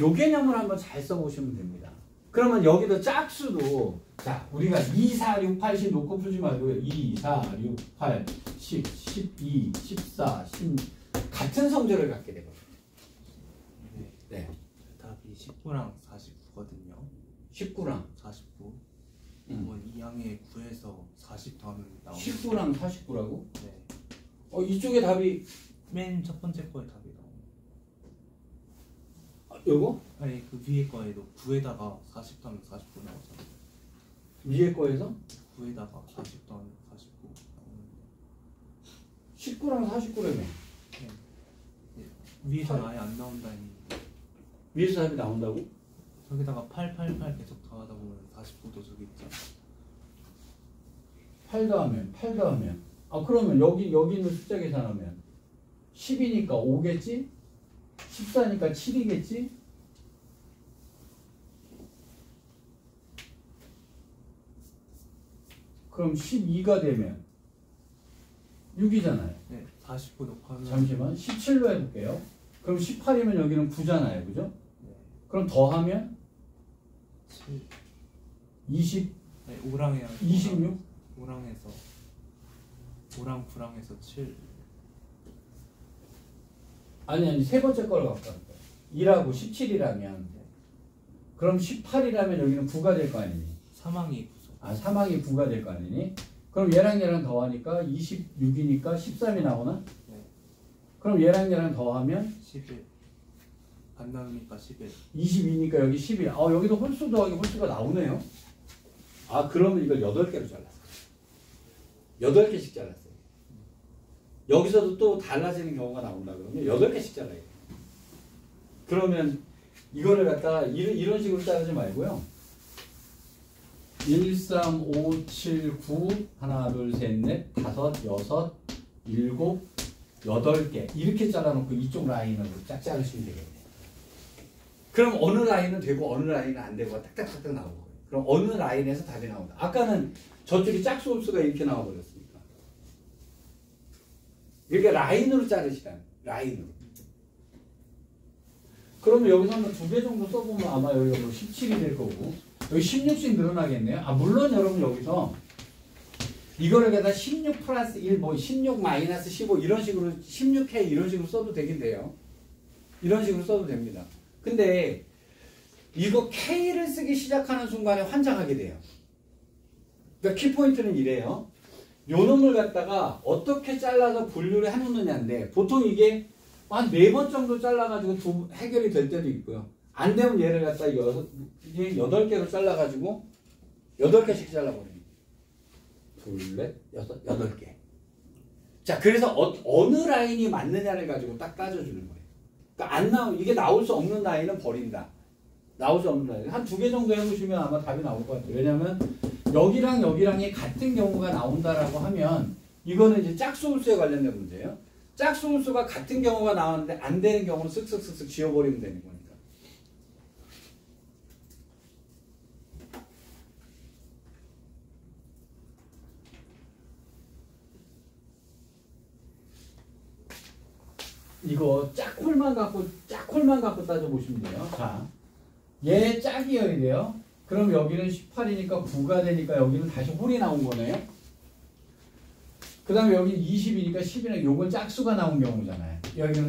요 개념을 한번 잘 써보시면 됩니다. 그러면 여기도 짝수도 자 우리가 2, 4, 6, 8, 10 놓고 풀지 말고요. 2, 4, 6, 8, 10, 12, 14, 16 같은 성질을 갖게 되거든요. 네. 답이 19랑 49거든요. 19랑 49. 이 양의 9에서 40 더하면 나오는 19랑 49라고? 네. 이쪽에 답이 맨 첫 번째 거에 답이 나오는. 요거? 아니 그 위에 거에도 9에다가 40 더하면 49 나오잖아요. 위에 거에서? 9에다가 40 더하면 49 19랑 나오는데. 49라며. 네. 위에서는 아예 안 나온다 했는데. 위에서 답이 나온다고? 저기다가 888 계속 더하다 보면 49도 저기 있잖아. 8 더하면 그러면 여기 있는 숫자 계산하면 10이니까 5겠지? 14니까 7이겠지? 그럼 12가 되면 6이잖아요. 네, 49 높아면 잠시만 17로 해볼게요. 그럼 18이면 여기는 9잖아요. 그죠? 네. 그럼 더하면 7 20 네, 5랑 해야 26? 5랑 해서 5랑 9랑에서 7. 아니 세 번째 거를 갖고 갈 거야. 2라고 17이라면 그럼 18이라면 여기는 9가 될 거 아니니? 사망이 9죠. 아, 사망이 9가 될 거 아니니? 그럼 얘랑 더하니까 26이니까 13이 나오나? 네. 그럼 얘랑 더하면 11. 안 나오니까 11. 22니까 여기 11. 아, 여기도 홀수 더하기 홀수가 나오네요. 아, 그러면 이걸 8개로 잘랐어. 8개씩 잘랐어요. 여기서도 또 달라지는 경우가 나온다 그러면 8개씩 잘라요. 그러면 이거를 갖다가 이런 식으로 자르지 말고요. 1, 3, 5, 7, 9, 하나, 둘, 셋, 넷, 다섯, 여섯, 일곱, 8개 이렇게 잘라놓고 이쪽 라인으로 쫙 자르시면 되겠네요. 그럼 어느 라인은 되고 어느 라인은 안 되고 딱딱딱딱 나오는 거예요. 그럼 어느 라인에서 답이 나온다. 아까는 저쪽이 짝수 홀수가 이렇게 나와버렸으니까. 이렇게 라인으로 자르시라는 라인으로. 그러면 여기서 한번 2개 정도 써보면 아마 여기가 뭐 17이 될 거고 여기 16씩 늘어나겠네요. 아, 물론 여러분 여기서 이거를 갖다 16 플러스 1, 뭐 16 마이너스 15 이런 식으로 16K 이런 식으로 써도 되긴 돼요. 이런 식으로 써도 됩니다. 근데 이거 K를 쓰기 시작하는 순간에 환장하게 돼요. 그러니까 키포인트는 이래요. 요 놈을 갖다가 어떻게 잘라서 분류를 해놓느냐인데 보통 이게 한 4번 정도 잘라가지고 해결이 될 때도 있고요. 안 되면 얘를 갖다가 8개로 잘라가지고 8개씩 잘라버립니다. 2, 4, 6, 8개. 자, 그래서 어느 라인이 맞느냐를 가지고 딱 따져주는 거예요. 그러니까 이게 나올 수 없는 라인은 버린다. 나올 수 없는 라인. 한 2개 정도 해보시면 아마 답이 나올 것 같아요. 왜냐면 여기랑 여기랑이 같은 경우가 나온다라고 하면 이거는 이제 짝수 홀수에 관련된 문제예요. 짝수 홀수가 같은 경우가 나왔는데 안 되는 경우는 쓱쓱쓱쓱 지워버리면 되는 거니까. 이거 짝홀만 갖고 따져보시면 돼요. 자, 얘 짝이어야 돼요. 그럼 여기는 18이니까 9가 되니까 여기는 다시 홀이 나온 거네요. 그 다음에 여기 20이니까 10이니까 요건 짝수가 나온 경우잖아요.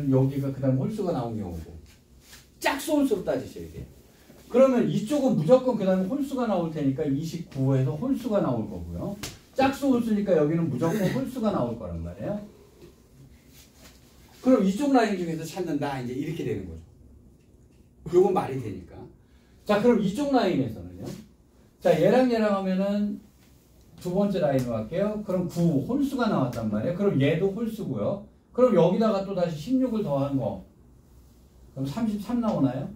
여기가 그 다음 홀수가 나온 경우고. 짝수 홀수로 따지셔야 돼요. 그러면 이쪽은 무조건 그 다음에 홀수가 나올 테니까 29에서 홀수가 나올 거고요. 짝수 홀수니까 여기는 무조건 홀수가 나올 거란 말이에요. 그럼 이쪽 라인 중에서 찾는다. 이제 이렇게 되는 거죠. 요건 말이 되니까. 자, 그럼 이쪽 라인에서는요. 자, 얘랑 하면은 두 번째 라인으로 할게요. 그럼 9 홀수가 나왔단 말이에요. 그럼 얘도 홀수고요. 그럼 여기다가 또 다시 16을 더한 거. 그럼 33 나오나요?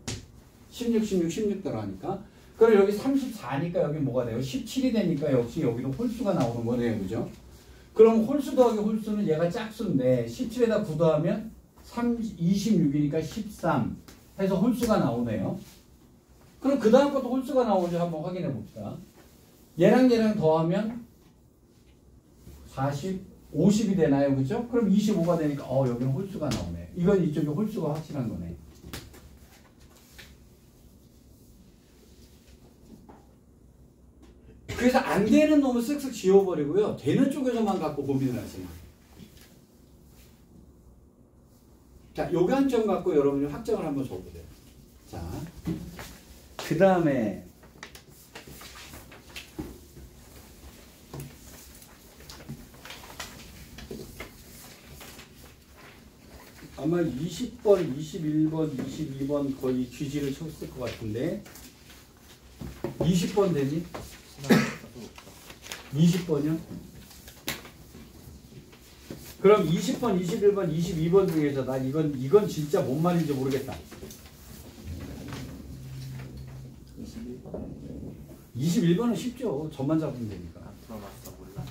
16 들어가니까. 그럼 여기 34니까 여기 뭐가 돼요? 17이 되니까 역시 여기도 홀수가 나오는 거네요. 그죠? 그럼 홀수 더하기 홀수는 얘가 짝수인데 17에다 9 더하면 26이니까 13 해서 홀수가 나오네요. 그럼 그 다음 것도 홀수가 나오는지 한번 확인해 봅시다. 얘랑 더하면 50이 되나요? 그죠? 그럼 25가 되니까 여기는 홀수가 나오네. 이건 이쪽에 홀수가 확실한 거네. 그래서 안 되는 놈을 쓱쓱 지워버리고요. 되는 쪽에서만 갖고 고민을 하시면. 자, 요거 한 점 갖고 여러분이 확정을 한번 줘보세요. 자, 그 다음에 아마 20번, 21번, 22번 거의 귀지를 쳤을 것 같은데 20번 되니? 20번이요? 그럼 20번, 21번, 22번 중에서 난 이건 진짜 뭔 말인지 모르겠다. 21번은 쉽죠. 점만 잡으면 되니까. 들어봤어 몰라.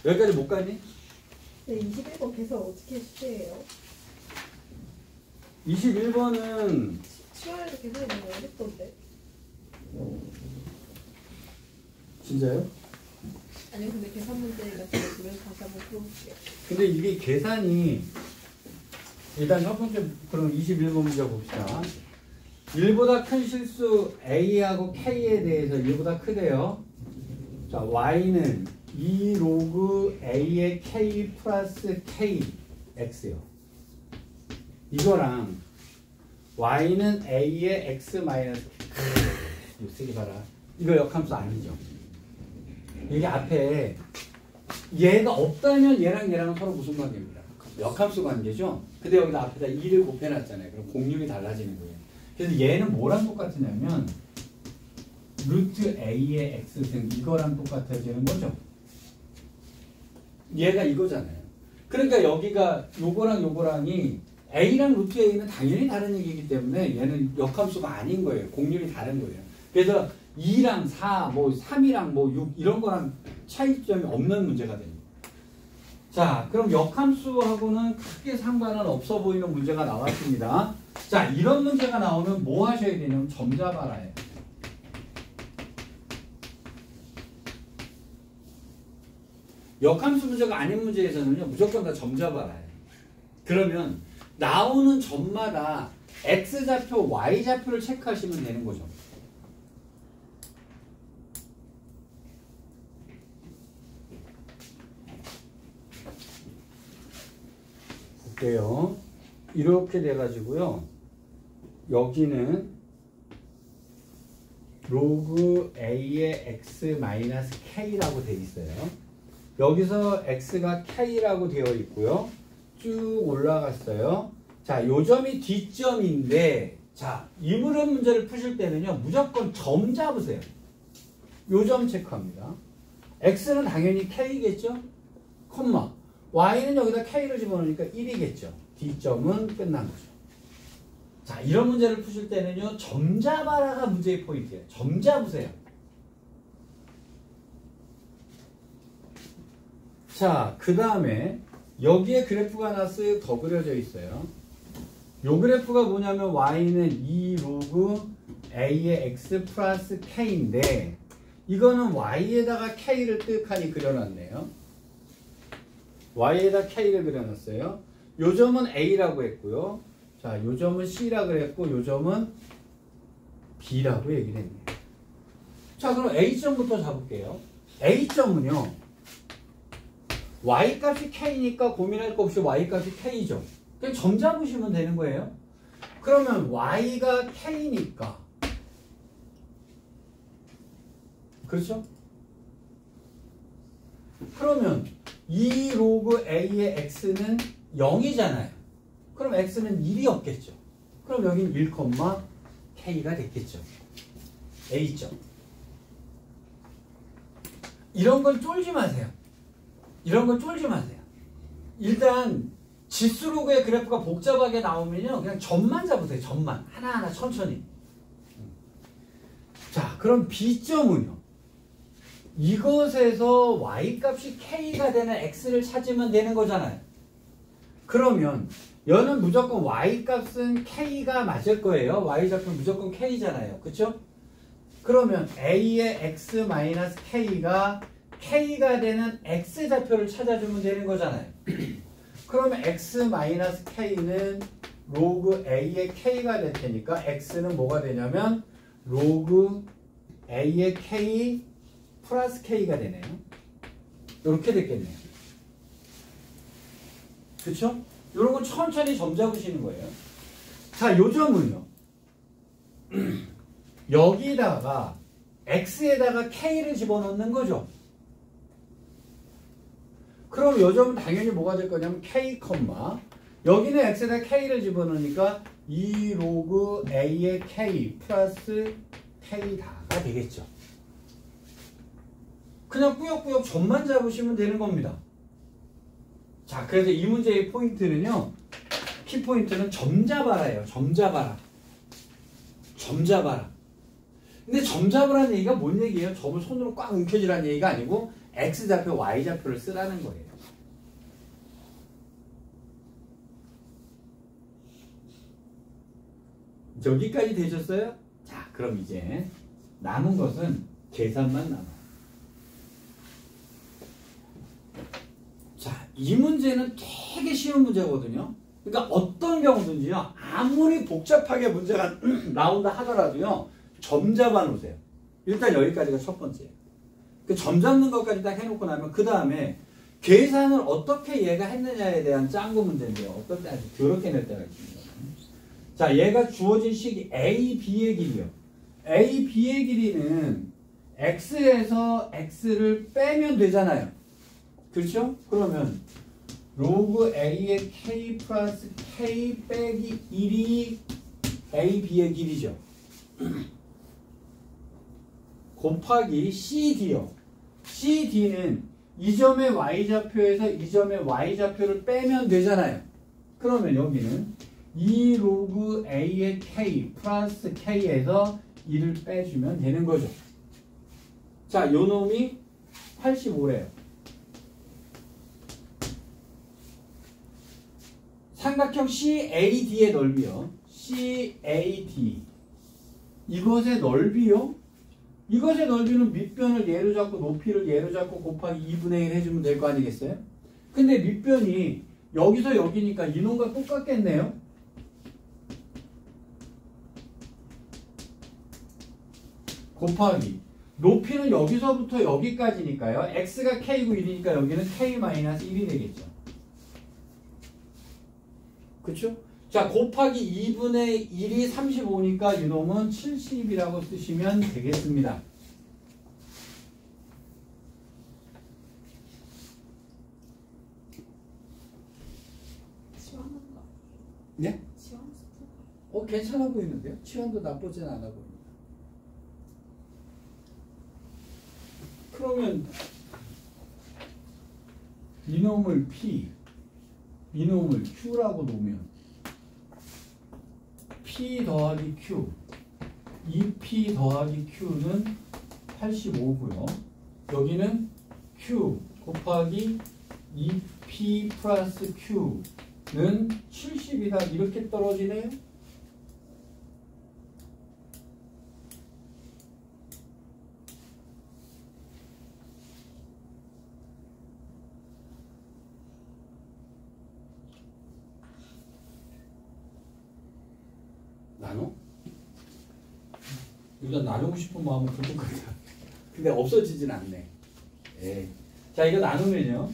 여기까지 못 가니? 네, 21번 계산 어떻게 해요? 21번은 시간에도 계산이 너무 어렵던데. 진짜요? 아니 근데 계산 문제가 제가 집에서 다시 한번 풀어볼게요. 근데 이게 계산이 일단 첫 번째 그럼 21번 문제 봅시다. 1보다 큰 실수 A하고 K에 대해서 1보다 크대요. 자, Y는 2 로그 A의 K 플러스 K X요. 이거랑 Y는 A의 X 마이너스 이거 쓰기 봐라. 이거 역함수 아니죠. 이게 앞에 얘가 없다면 얘랑 얘랑은 서로 무슨 관계입니다. 역함수 관계죠. 근데 여기다 앞에다 2를 곱해놨잖아요. 그럼 공률이 달라지는 거예요. 그래서 얘는 뭐랑 똑같으냐면 루트 A의 X승 이거랑 똑같아지는 거죠. 얘가 이거잖아요. 그러니까 여기가 요거랑 요거랑이 A랑 루트 A는 당연히 다른 얘기이기 때문에 얘는 역함수가 아닌 거예요. 공률이 다른 거예요. 그래서 2랑 4, 뭐 3이랑 뭐 6 이런 거랑 차이점이 없는 문제가 됩니다. 자, 그럼 역함수하고는 크게 상관은 없어 보이는 문제가 나왔습니다. 자, 이런 문제가 나오면 뭐 하셔야 되냐면 점 잡아라 해요. 역함수 문제가 아닌 문제에서는요, 무조건 다 점 잡아라 해요. 그러면 나오는 점마다 X좌표, Y좌표를 체크하시면 되는 거죠. 볼게요. 이렇게 돼가지고요. 여기는 로그 A의 X 마이너스 K라고 되어 있어요. 여기서 X가 K라고 되어 있고요. 쭉 올라갔어요. 자, 요 점이 뒷점인데, 자, 이물음 문제를 푸실 때는요, 무조건 점 잡으세요. 요 점 체크합니다. X는 당연히 K겠죠? 콤마. Y는 여기다 K를 집어넣으니까 1이겠죠. D점은 끝난 거죠. 자, 이런 문제를 푸실 때는요, 점 잡아라가 문제의 포인트예요. 점 잡으세요. 자, 그 다음에 여기에 그래프가 하나 쓱 더 그려져 있어요. 요 그래프가 뭐냐면 Y는 2 로그 A의 X 플러스 K인데 이거는 Y에다가 K를 뜨악하니 그려놨네요. Y에다 K를 그려놨어요. 요 점은 A라고 했고요. 자, 요 점은 C라고 했고 요 점은 B라고 얘기를 했네요. 자, 그럼 A점부터 잡을게요. A점은요. Y값이 K니까 고민할 거 없이 Y값이 K죠. 그냥 점 잡으시면 되는 거예요. 그러면 Y가 K니까 그렇죠? 그러면 2 로그 A의 X는 0이잖아요. 그럼 X는 1이 없겠죠. 그럼 여긴 1, K가 됐겠죠. A점. 이런 건 쫄지 마세요. 이런 건 쫄지 마세요. 일단 지수로그의 그래프가 복잡하게 나오면요. 그냥 점만 잡으세요. 점만. 하나하나 천천히. 자, 그럼 B점은요. 이것에서 Y값이 K가 되는 X를 찾으면 되는 거잖아요. 그러면 얘는 무조건 Y값은 K가 맞을 거예요. Y좌표 무조건 K잖아요. 그쵸? 그러면 A의 X-K가 K가 되는 X좌표를 찾아주면 되는 거잖아요. 그러면 X-K는 로그 A의 K가 될 테니까 X는 뭐가 되냐면 로그 A의 K 플러스 K가 되네요. 이렇게 됐겠네요. 그쵸? 이런 건 천천히 점 잡으시는 거예요. 자, 요 점은요. 여기다가 X에다가 K를 집어넣는 거죠. 그럼 요 점은 당연히 뭐가 될 거냐면 K, 여기는 X에다 K를 집어넣으니까 2 로그 A의 K 플러스 K 다가 되겠죠. 그냥 꾸역꾸역 점만 잡으시면 되는 겁니다. 자, 그래서 이 문제의 포인트는요. 키포인트는 점 잡아라예요. 점 잡아라. 점 잡아라. 근데 점 잡으라는 얘기가 뭔 얘기예요? 점을 손으로 꽉 움켜쥐라는 얘기가 아니고 X좌표, Y좌표를 쓰라는 거예요. 여기까지 되셨어요? 자, 그럼 이제 남은 것은 계산만 남아요. 자, 이 문제는 되게 쉬운 문제거든요. 그러니까 어떤 경우든지요. 아무리 복잡하게 문제가 나온다 하더라도요. 점 잡아 놓으세요. 일단 여기까지가 첫 번째예요. 그 점 잡는 것까지 딱 해놓고 나면 그 다음에 계산을 어떻게 얘가 했느냐에 대한 짱구 문제인데요. 어떨 때 아주 더럽게 낼 때가 있습니다. 자, 얘가 주어진 식이 A, B의 길이요. A, B의 길이는 X에서 X를 빼면 되잖아요. 그렇죠? 그러면 로그 A의 K 플러스 K 빼기 1이 A, B의 길이죠. 곱하기 CD요. CD는 이 점의 Y좌표에서 이 점의 Y좌표를 빼면 되잖아요. 그러면 여기는 2 로그 A의 K 플러스 K에서 1을 빼주면 되는 거죠. 자, 요 놈이 85래요. 삼각형 CAD의 넓이요. CAD. 이것의 넓이요. 이것의 넓이는 밑변을 예로 잡고 높이를 예로 잡고 곱하기 2분의 1 해주면 될 거 아니겠어요? 근데 밑변이 여기서 여기니까 이놈과 똑같겠네요. 곱하기 높이는 여기서부터 여기까지니까요. x가 k고 1이니까 여기는 k-1이 되겠죠. 그쵸? 자, 곱하기 2분의 1이 35니까 이놈은 70이라고 쓰시면 되겠습니다. 치환한가? 네? 치환 스프? 괜찮아 보이는데요? 치환도 나쁘진 않아 보입니다. 그러면 이놈을 P, 이놈을 Q라고 놓으면 P 더하기 Q, 2P 더하기 Q는 85고요. 여기는 Q 곱하기 2P 플러스 Q는 70이다. 이렇게 떨어지네요. 나눠? 일단 나누고 싶은 마음은 그럴 것 같아. 근데 없어지진 않네. 예. 자, 이거 나누면요.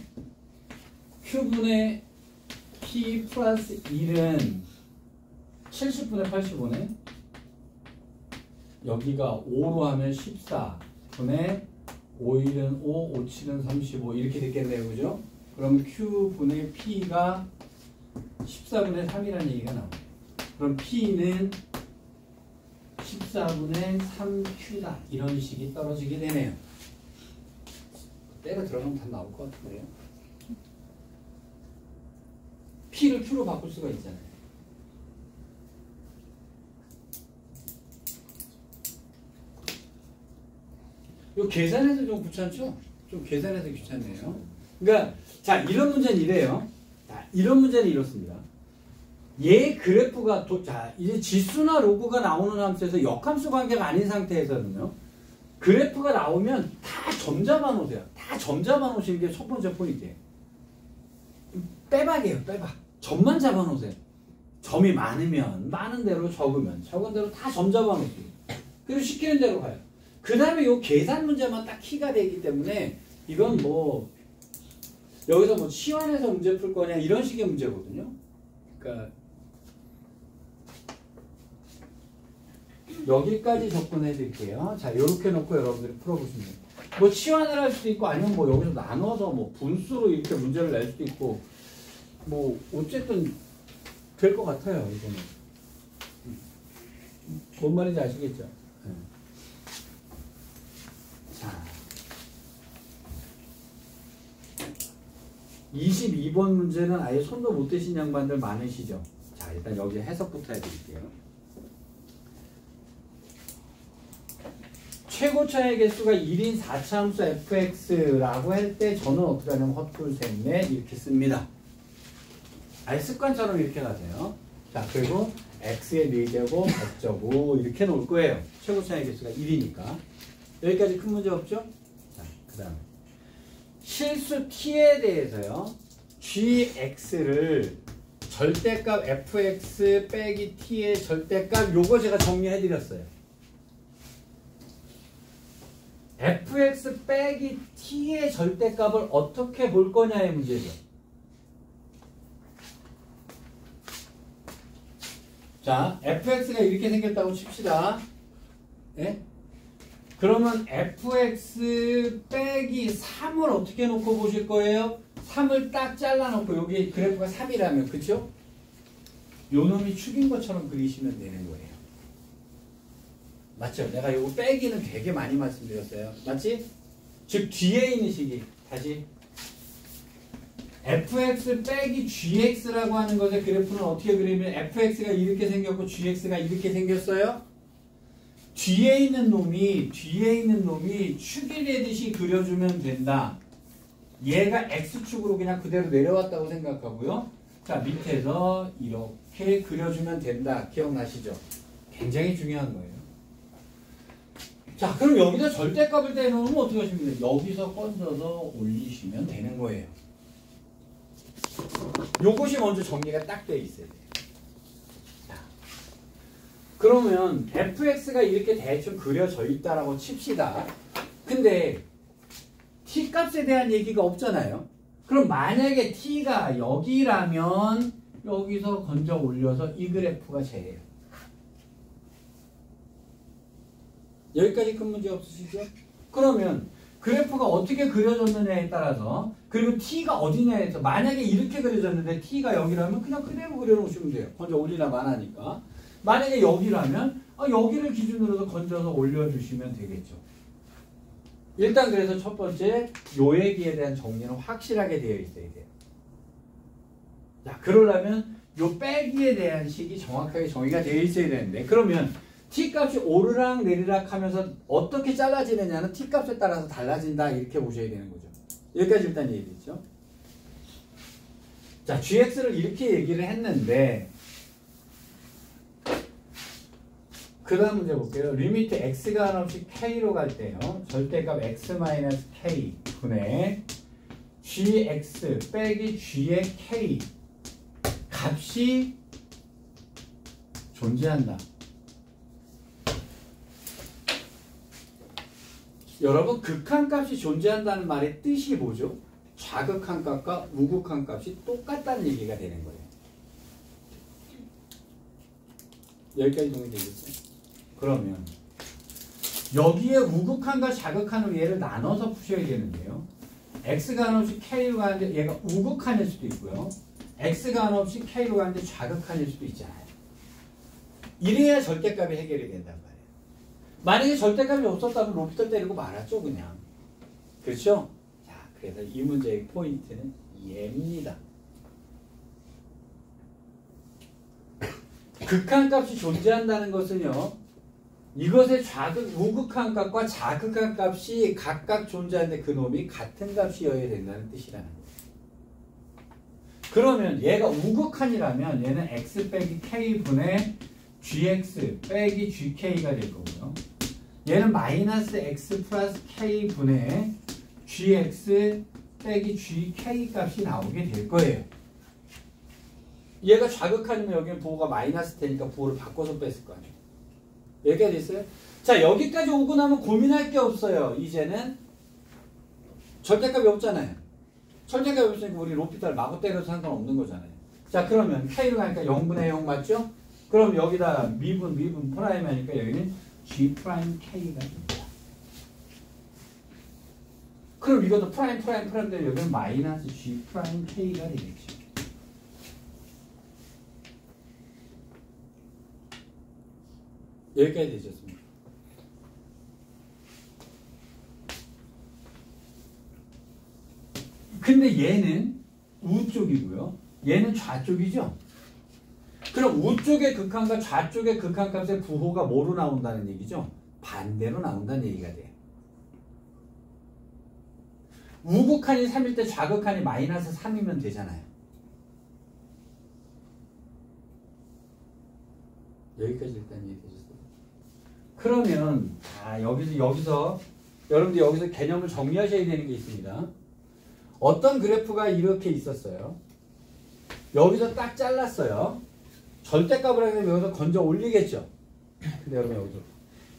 Q분의 P 플러스 1은 70분의 85네. 여기가 5로 하면 14분의 5일은 5, 57은 35 이렇게 됐겠네요. 그죠? 그럼 Q분의 P가 14분의 3이라는 얘기가 나옵니다. 그럼 P는 14분의 3Q다. 이런 식이 떨어지게 되네요. 때려 들어가면 다 나올 것 같은데요. P를 Q로 바꿀 수가 있잖아요. 이거 계산해서 좀 귀찮죠? 좀 계산해서 귀찮네요. 그러니까 자, 이런 문제는 이래요. 자, 이런 문제는 이렇습니다. 얘 그래프가 자, 이제 지수나 로그가 나오는 함수에서 역함수 관계가 아닌 상태에서는요. 그래프가 나오면 다 점 잡아 놓으세요. 다 점 잡아 놓으시는 게 첫 번째 포인트예요. 빼박이에요. 빼박. 점만 잡아 놓으세요. 점이 많으면 많은 대로, 적으면 적은 대로 다 점 잡아 놓으세요. 그리고 시키는 대로 가요. 그 다음에 요 계산 문제만 딱 키가 되기 때문에 이건 뭐 여기서 뭐 치환해서 문제 풀 거냐 이런 식의 문제거든요. 그러니까 여기까지 접근해 드릴게요. 자, 요렇게 놓고 여러분들이 풀어보시면 돼요. 뭐 치환을 할 수도 있고 아니면 뭐 여기서 나눠서 뭐 분수로 이렇게 문제를 낼 수도 있고 뭐 어쨌든 될 것 같아요. 이거는 뭔 말인지 아시겠죠? 네. 자, 22번 문제는 아예 손도 못 대신 양반들 많으시죠? 자, 일단 여기 해석부터 해드릴게요. 최고차의 개수가 1인 4차함수 fx라고 할 때 저는 어떻게 하냐면 헛풀 셋넷 이렇게 씁니다. 아예 습관처럼 이렇게 가세요. 자, 그리고 x의 4제곱 어쩌고 이렇게 놓을 거예요. 최고차의 개수가 1이니까. 여기까지 큰 문제 없죠? 자, 그 다음에 실수 t에 대해서요. gx를 절대값 fx 빼기 t의 절대값 요거 제가 정리해 드렸어요. fx 빼기 t의 절대값을 어떻게 볼 거냐의 문제죠. 자, fx가 이렇게 생겼다고 칩시다. 예? 그러면 fx 빼기 3을 어떻게 놓고 보실 거예요? 3을 딱 잘라놓고 여기 그래프가 3이라면 그쵸? 요 놈이 축인 것처럼 그리시면 되는 거예요. 맞죠? 내가 이거 빼기는 되게 많이 말씀드렸어요. 맞지? 즉 뒤에 있는 식이 다시 fx 빼기 gx라고 하는 것의 그래프는 어떻게 그리면 fx가 이렇게 생겼고 gx가 이렇게 생겼어요? 뒤에 있는 놈이 축이 되듯이 그려주면 된다. 얘가 x축으로 그냥 그대로 내려왔다고 생각하고요. 자, 밑에서 이렇게 그려주면 된다. 기억나시죠? 굉장히 중요한 거예요. 자, 그럼 여기다 절대값을 대놓으면 어떻게 하시면 돼요? 여기서 건져서 올리시면 되는 거예요. 요것이 먼저 정리가 딱 돼 있어야 돼요. 자, 그러면 fx가 이렇게 대충 그려져 있다라고 칩시다. 근데 t값에 대한 얘기가 없잖아요. 그럼 만약에 t가 여기라면 여기서 건져 올려서 이 그래프가 쟤예요. 여기까지 큰 문제 없으시죠? 그러면 그래프가 어떻게 그려졌느냐에 따라서 그리고 t가 어디냐에 따라서 만약에 이렇게 그려졌는데 t가 여기라면 그냥 그대로 그려놓으시면 돼요. 건져 올리나만 하니까. 만약에 여기라면 여기를 기준으로 건져서 올려주시면 되겠죠. 일단 그래서 첫 번째 요 얘기에 대한 정리는 확실하게 되어 있어야 돼요. 자, 그러려면 요 빼기에 대한 식이 정확하게 정의가 되어 있어야 되는데 그러면 t값이 오르락 내리락 하면서 어떻게 잘라지느냐는 t값에 따라서 달라진다 이렇게 보셔야 되는 거죠. 여기까지 일단 얘기했죠. 자, gx를 이렇게 얘기를 했는데 그 다음 문제 볼게요. 리미트 x가 한없이 k로 갈 때요. 절대값 x-k 분의 gx 빼기 g의 k 값이 존재한다. 여러분 극한값이 존재한다는 말의 뜻이 뭐죠? 좌극한값과 우극한값이 똑같다는 얘기가 되는 거예요. 여기까지 동의되겠어요? 그러면 여기에 우극한과 좌극한으로 얘를 나눠서 푸셔야 되는데요. x가 한없이 k로 가는데 얘가 우극한일 수도 있고요. x가 한없이 k로 가는데 좌극한일 수도 있잖아요. 이래야 절대값이 해결이 된단 말이에요. 만약에 절대값이 없었다면 로피터 때리고 말았죠 그냥. 그렇죠? 자, 그래서 이 문제의 포인트는 얘입니다. 극한값이 존재한다는 것은요. 이것의 우극한값과 좌극한값이 각각 존재하는데 그놈이 같은 값이어야 된다는 뜻이라는 거예요. 그러면 얘가 우극한이라면 얘는 x 빼기 k분의 gx 빼기 gk가 될 거고요. 얘는 마이너스 x 플러스 k분의 gx 빼기 gk 값이 나오게 될 거예요. 얘가 좌극한이면 여기는 부호가 마이너스 되니까 부호를 바꿔서 뺐을 거 아니에요. 여기까지 있어요? 자, 여기까지 오고 나면 고민할 게 없어요. 이제는 절대값이 없잖아요. 절대값이 없으니까 우리 로피탈 마구 때려도 상관없는 거잖아요. 자, 그러면 k로 가니까 0분의 0 맞죠? 그럼 여기다 미분 프라임 하니까 여기는 g 프라임 k가 됩니다. 그럼 이것도 프라임 되면 여기는 마이너스 g 프라임 k가 되겠죠. 여기까지 되셨습니다. 근데 얘는 우쪽이고요. 얘는 좌쪽이죠. 그럼 우쪽의 극한과 좌쪽의 극한값의 부호가 뭐로 나온다는 얘기죠? 반대로 나온다는 얘기가 돼요. 우극한이 3일 때 좌극한이 마이너스 3이면 되잖아요. 여기까지 일단 이해되셨어요? 그러면 여기서 여러분들 여기서 개념을 정리하셔야 되는 게 있습니다. 어떤 그래프가 이렇게 있었어요. 여기서 딱 잘랐어요. 절대값을 해서 여기서 건져 올리겠죠. 근데 여러분 여기서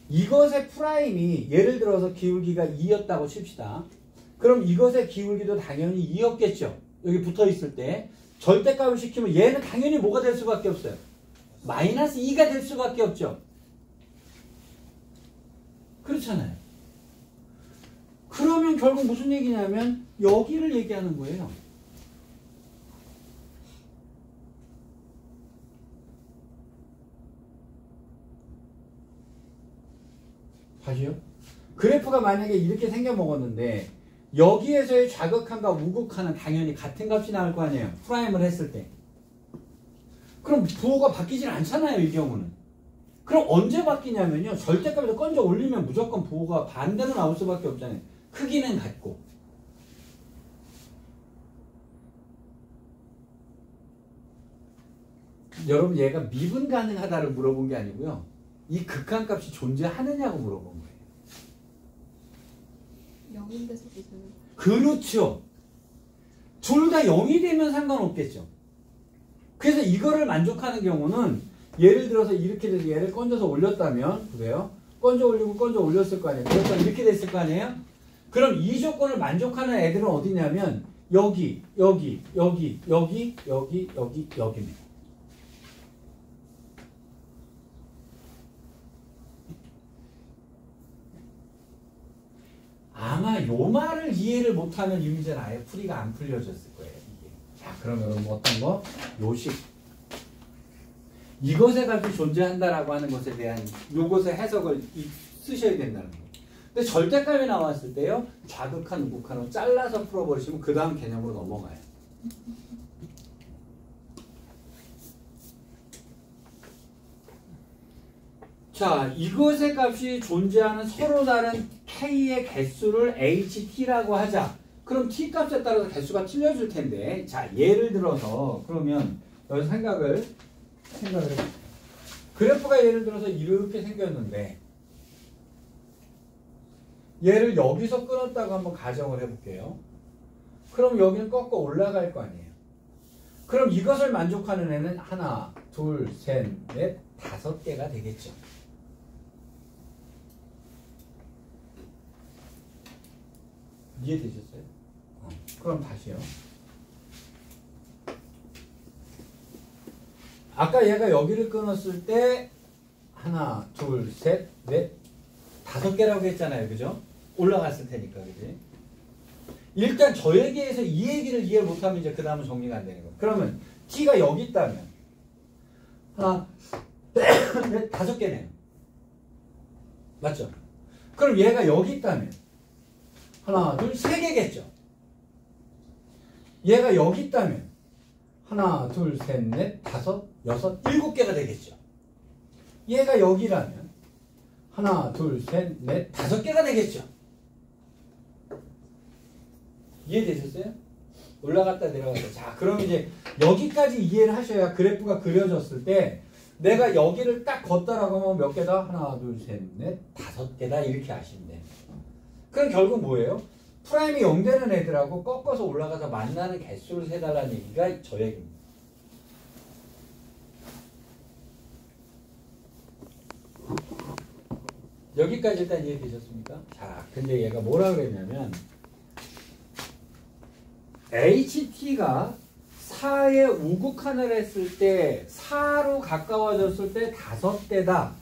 이것의 프라임이 예를 들어서 기울기가 2였다고 칩시다. 그럼 이것의 기울기도 당연히 2였겠죠. 여기 붙어 있을 때 절대값을 시키면 얘는 당연히 뭐가 될 수밖에 없어요. 마이너스 2가 될 수밖에 없죠. 그렇잖아요. 그러면 결국 무슨 얘기냐면 여기를 얘기하는 거예요. 봐시요? 그래프가 만약에 이렇게 생겨 먹었는데 여기에서의 좌극한과 우극한은 당연히 같은 값이 나올 거 아니에요. 프라임을 했을 때. 그럼 부호가 바뀌질 않잖아요. 이 경우는. 그럼 언제 바뀌냐면요. 절대값에서 건져 올리면 무조건 부호가 반대로 나올 수밖에 없잖아요. 크기는 같고. 여러분 얘가 미분 가능하다를 물어본 게 아니고요. 이 극한값이 존재하느냐고 물어본 거예요. 0인데서 무슨 그렇죠. 둘 다 0이 되면 상관없겠죠. 그래서 이거를 만족하는 경우는 예를 들어서 이렇게 돼서 얘를 건져서 올렸다면 그래요? 건져 올리고 건져 올렸을 거 아니에요. 그래서 이렇게 됐을 거 아니에요? 그럼 이 조건을 만족하는 애들은 어디냐면 여기, 여기, 여기, 여기, 여기, 여기, 여기입니다. 아마 요 말을 이해를 못하면 이 문제는 아예 풀이가 안 풀려졌을 거예요. 이게. 자, 그러면 여러분 어떤 거? 요식. 이것의 값이 존재한다라고 하는 것에 대한 요것의 해석을 쓰셔야 된다는 거예요. 근데 절대값이 나왔을 때요. 좌극한, 우극한으로 잘라서 풀어버리시면 그 다음 개념으로 넘어가요. 자, 이것의 값이 존재하는 서로 다른 K의 개수를 HT라고 하자. 그럼 T 값에 따라서 개수가 틀려질 텐데, 자, 예를 들어서, 그러면, 여기서 생각을 해볼게요. 그래프가 예를 들어서 이렇게 생겼는데, 얘를 여기서 끊었다고 한번 가정을 해볼게요. 그럼 여기는 꺾어 올라갈 거 아니에요. 그럼 이것을 만족하는 애는 하나, 둘, 셋, 넷, 5개가 되겠죠. 이해되셨어요? 그럼 다시요. 아까 얘가 여기를 끊었을 때 하나, 둘, 셋, 넷, 5개라고 했잖아요. 그죠? 올라갔을 테니까. 그지? 일단 저 얘기에서 이 얘기를 이해를 못하면 이제 그 다음은 정리가 안 되는 거예요. 그러면 T가 여기 있다면 하나, 넷, 5개네요. 맞죠? 그럼 얘가 여기 있다면 하나, 둘, 3개겠죠. 얘가 여기 있다면 하나, 둘, 셋, 넷, 5, 6, 7개가 되겠죠. 얘가 여기라면 하나, 둘, 셋, 넷, 5개가 되겠죠. 이해되셨어요? 올라갔다 내려갔다. 자, 그럼 이제 여기까지 이해를 하셔야 그래프가 그려졌을 때 내가 여기를 딱 걷다라고 하면 몇 개다? 하나, 둘, 셋, 넷, 5개다. 이렇게 아시면 돼요. 그럼 결국 뭐예요? 프라임이 0 되는 애들하고 꺾어서 올라가서 만나는 개수를 세달라는 얘기가 저 얘기입니다. 여기까지 일단 이해되셨습니까? 자, 근데 얘가 뭐라 그랬냐면 HT가 4의 우극한을 했을 때 4로 가까워졌을 때 5개다.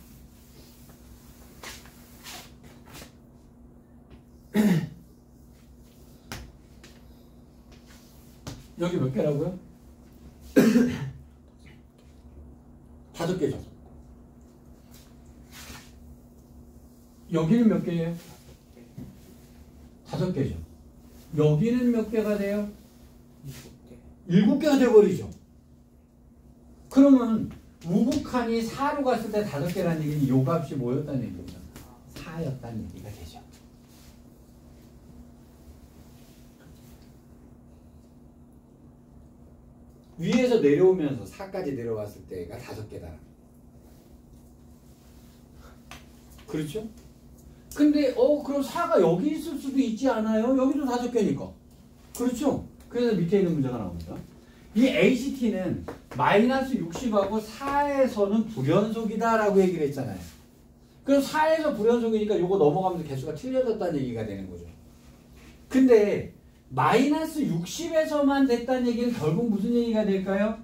여기 몇 개라고요? 5개죠. 여기는 몇 개예요? 5개죠. 여기는 몇 개가 돼요? 7개가 돼버리죠. 그러면 우극한이 4로 갔을 때 5개라는 얘기는 요 값이 뭐였다는 얘기죠? 4였다는 얘기가 되죠. 위에서 내려오면서 4까지 내려왔을 때가 5개다. 그렇죠? 근데 그럼 4가 여기 있을 수도 있지 않아요? 여기도 5개니까. 그렇죠? 그래서 밑에 있는 문제가 나옵니다. 이 HT는 마이너스 60하고 4에서는 불연속이다 라고 얘기를 했잖아요. 그럼 4에서 불연속이니까 요거 넘어가면서 개수가 틀려졌다는 얘기가 되는 거죠. 근데 마이너스 60에서만 됐다는 얘기는 결국 무슨 얘기가 될까요?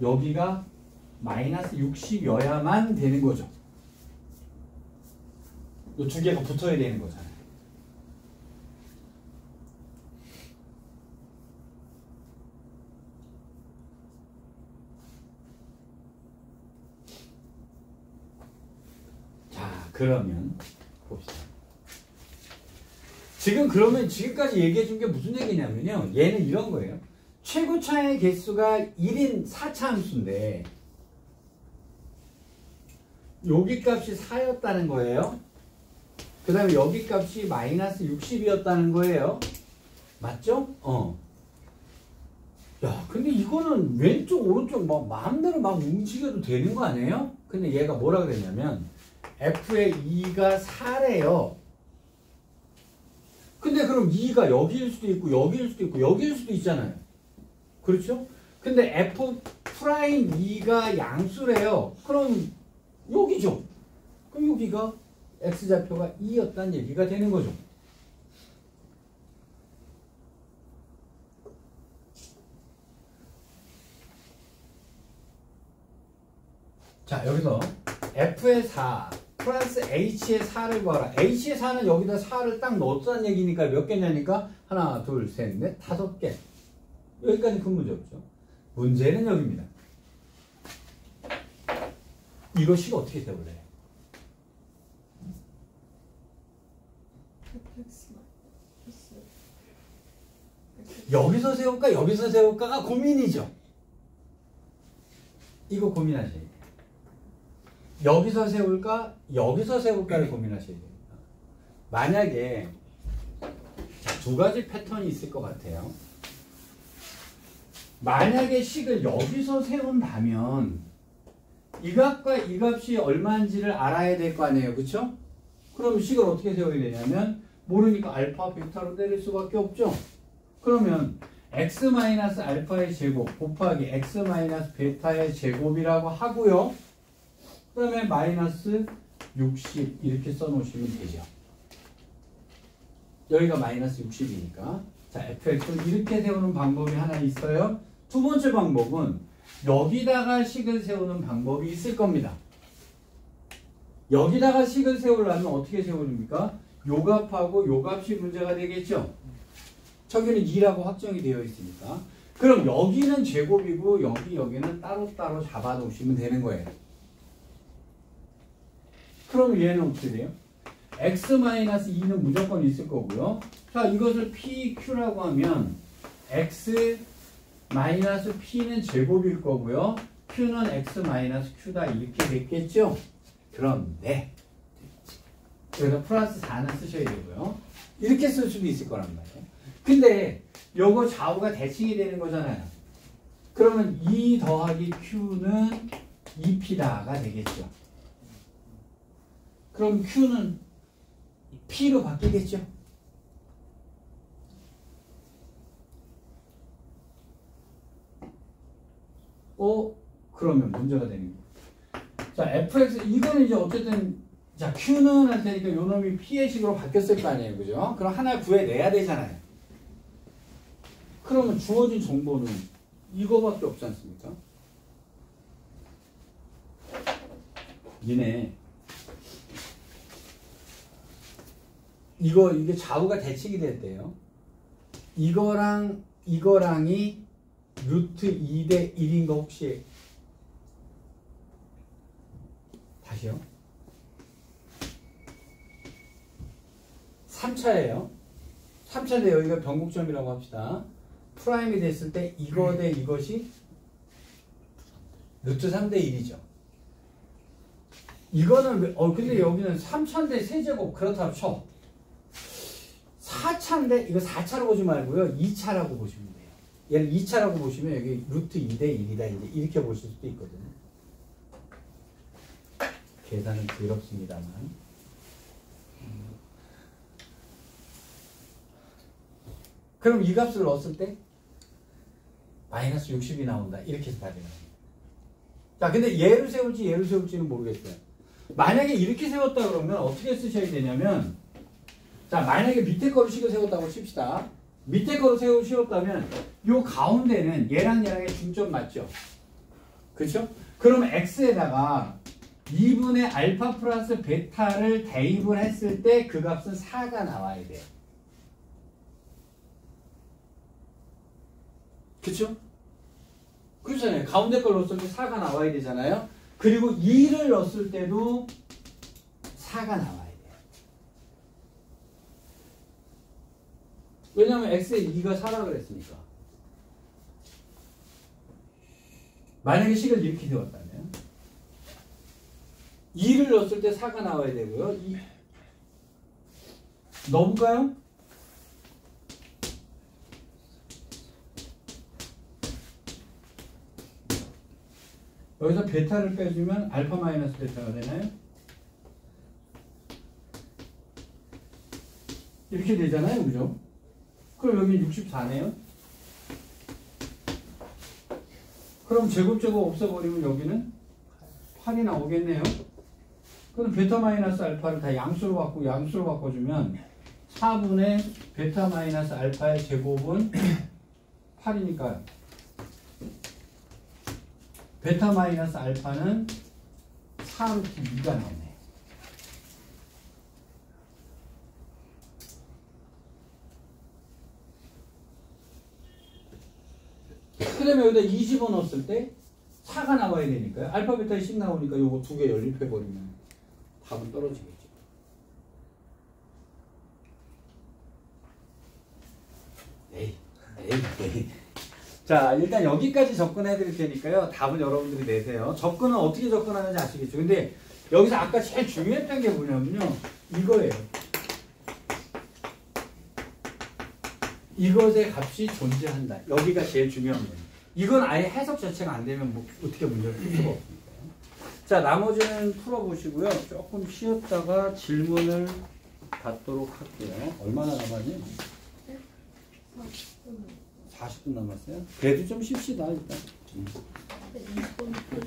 여기가 마이너스 60여야만 되는 거죠. 이 두 개가 붙어야 되는 거잖아요. 자, 그러면 봅시다. 그러면 지금까지 얘기해 준 게 무슨 얘기냐면요. 얘는 이런 거예요. 최고차의 개수가 1인 4차 함수인데 여기 값이 4였다는 거예요. 그 다음에 여기 값이 마이너스 60이었다는 거예요. 맞죠? 야, 근데 이거는 왼쪽 오른쪽 막 마음대로 막 움직여도 되는 거 아니에요? 근데 얘가 뭐라 그랬냐면 f의 2가 4래요. 근데 그럼 2가 여기일 수도 있고 여기일 수도 있고 여기일 수도 있잖아요. 그렇죠? 근데 f 프라임 2가 양수래요. 그럼 여기죠. 그럼 여기가 x좌표가 2였다는 얘기가 되는 거죠. 자, 여기서 f의 4 플러스 h의 4를 구하라. h의 4는 여기다 4를 딱 넣었다는 얘기니까 몇 개냐니까 하나, 둘, 셋, 넷, 5개. 여기까지 큰 문제 없죠. 문제는 여기입니다. 이거 식 어떻게 세울래요? 여기서 세울까 여기서 세울까가 고민이죠. 이거 고민하셔야 돼요. 여기서 세울까 여기서 세울까를 고민하셔야 됩니다. 만약에 두 가지 패턴이 있을 것 같아요. 만약에 식을 여기서 세운다면 이 값과 이 값이 얼마인지를 알아야 될 거 아니에요. 그쵸? 그럼 식을 어떻게 세워야 되냐면 모르니까 알파 베타로 때릴 수밖에 없죠. 그러면 x-알파의 제곱 곱하기 x-베타의 제곱이라고 하고요. 그 다음에 마이너스 60 이렇게 써놓으시면 되죠. 여기가 마이너스 60이니까 자 fx를 이렇게 세우는 방법이 하나 있어요. 두 번째 방법은 여기다가 식을 세우는 방법이 있을 겁니다. 여기다가 식을 세우려면 어떻게 세우십니까? 요 값하고 요 값이 문제가 되겠죠. 저기는 2라고 확정이 되어 있으니까. 그럼 여기는 제곱이고 여기는 따로따로 잡아 놓으시면 되는 거예요. 그럼 얘는 어떻게 돼요? x-2는 무조건 있을 거고요. 자, 이것을 pq라고 하면 x-p는 제곱일 거고요. q는 x-q다 이렇게 됐겠죠? 그런데 여기다 플러스 4는 쓰셔야 되고요. 이렇게 쓸 수도 있을 거란 말이에요. 근데 요거 좌우가 대칭이 되는 거잖아요. 그러면 2 더하기 q는 2p다가 되겠죠. 그럼 q는 p로 바뀌겠죠. 그러면 문제가 되는 거예요. 자, fx 이거는 이제 어쨌든 자 q는 할 테니까 요 놈이 p의 식으로 바뀌었을 거 아니에요, 그죠? 그럼 하나 구해내야 되잖아요. 그러면 주어진 정보는 이거밖에 없지 않습니까? 니네 이게 좌우가 대칭이 됐대요. 이거랑이 루트 2대 1인 거 혹시 다시요? 3차예요. 3차인데 여기가 변곡점이라고 합시다. 프라임이 됐을 때 이거 대 이것이 루트 3대 1이죠. 이거는 근데 여기는 3차인데 세제곱 그렇다고 쳐. 4차인데 이거 4차로 보지 말고요. 2차라고 보시면 돼요. 얘를 2차라고 보시면 여기 루트 2대 1이다 이제 이렇게 보실 수도 있거든요. 계산은 더럽습니다만. 그럼 이 값을 넣었을 때 마이너스 60이 나온다. 이렇게 해서 봐야 됩니다. 자, 근데 얘를 세울지는 모르겠어요. 만약에 이렇게 세웠다 그러면 어떻게 쓰셔야 되냐면, 자, 만약에 밑에 거로 식을 세웠다고 칩시다. 밑에 거로 세웠다면 요 가운데는 얘랑 얘랑의 중점 맞죠? 그렇죠? 그러면 x에다가 2분의 알파 플러스 베타를 대입을 했을 때 그 값은 4가 나와야 돼요. 그쵸? 그렇잖아요. 가운데 걸 넣었을 때 4가 나와야 되잖아요. 그리고 2를 넣었을 때도 4가 나와야 돼요. 왜냐하면 x의 2가 4라 그랬으니까. 만약에 식을 이렇게 세웠다면 2를 넣었을 때 4가 나와야 되고요. 넣어볼까요? 여기서 베타를 빼주면 알파 마이너스 베타가 되나요? 이렇게 되잖아요. 그죠? 그럼 여기 64네요. 그럼 제곱 없애버리면 여기는 8이 나오겠네요. 그럼 베타 마이너스 알파를 다 양수로 바꿔주면 4분의 베타 마이너스 알파의 제곱은 8이니까요. 베타 마이너스 알파는 4루트 2가 나오네요. 그 다음에 여기다 2 집어넣었을 때 4가 나와야 되니까요. 알파 베타에 10 나오니까 요거 두 개 연립해버리면 답은 떨어지겠죠. 에이. 자, 일단 여기까지 접근해 드릴 테니까요. 답은 여러분들이 내세요. 접근은 어떻게 접근하는지 아시겠죠? 근데 여기서 아까 제일 중요했던 게 뭐냐면요. 이거예요. 이것의 값이 존재한다. 여기가 제일 중요한 거예요. 이건 아예 해석 자체가 안 되면 뭐 어떻게 문제를 풀 수가 없으니까요. 자, 나머지는 풀어보시고요. 조금 쉬었다가 질문을 받도록 할게요. 얼마나 남았니? 40분 남았어요? 그래도 좀 쉽시다 일단.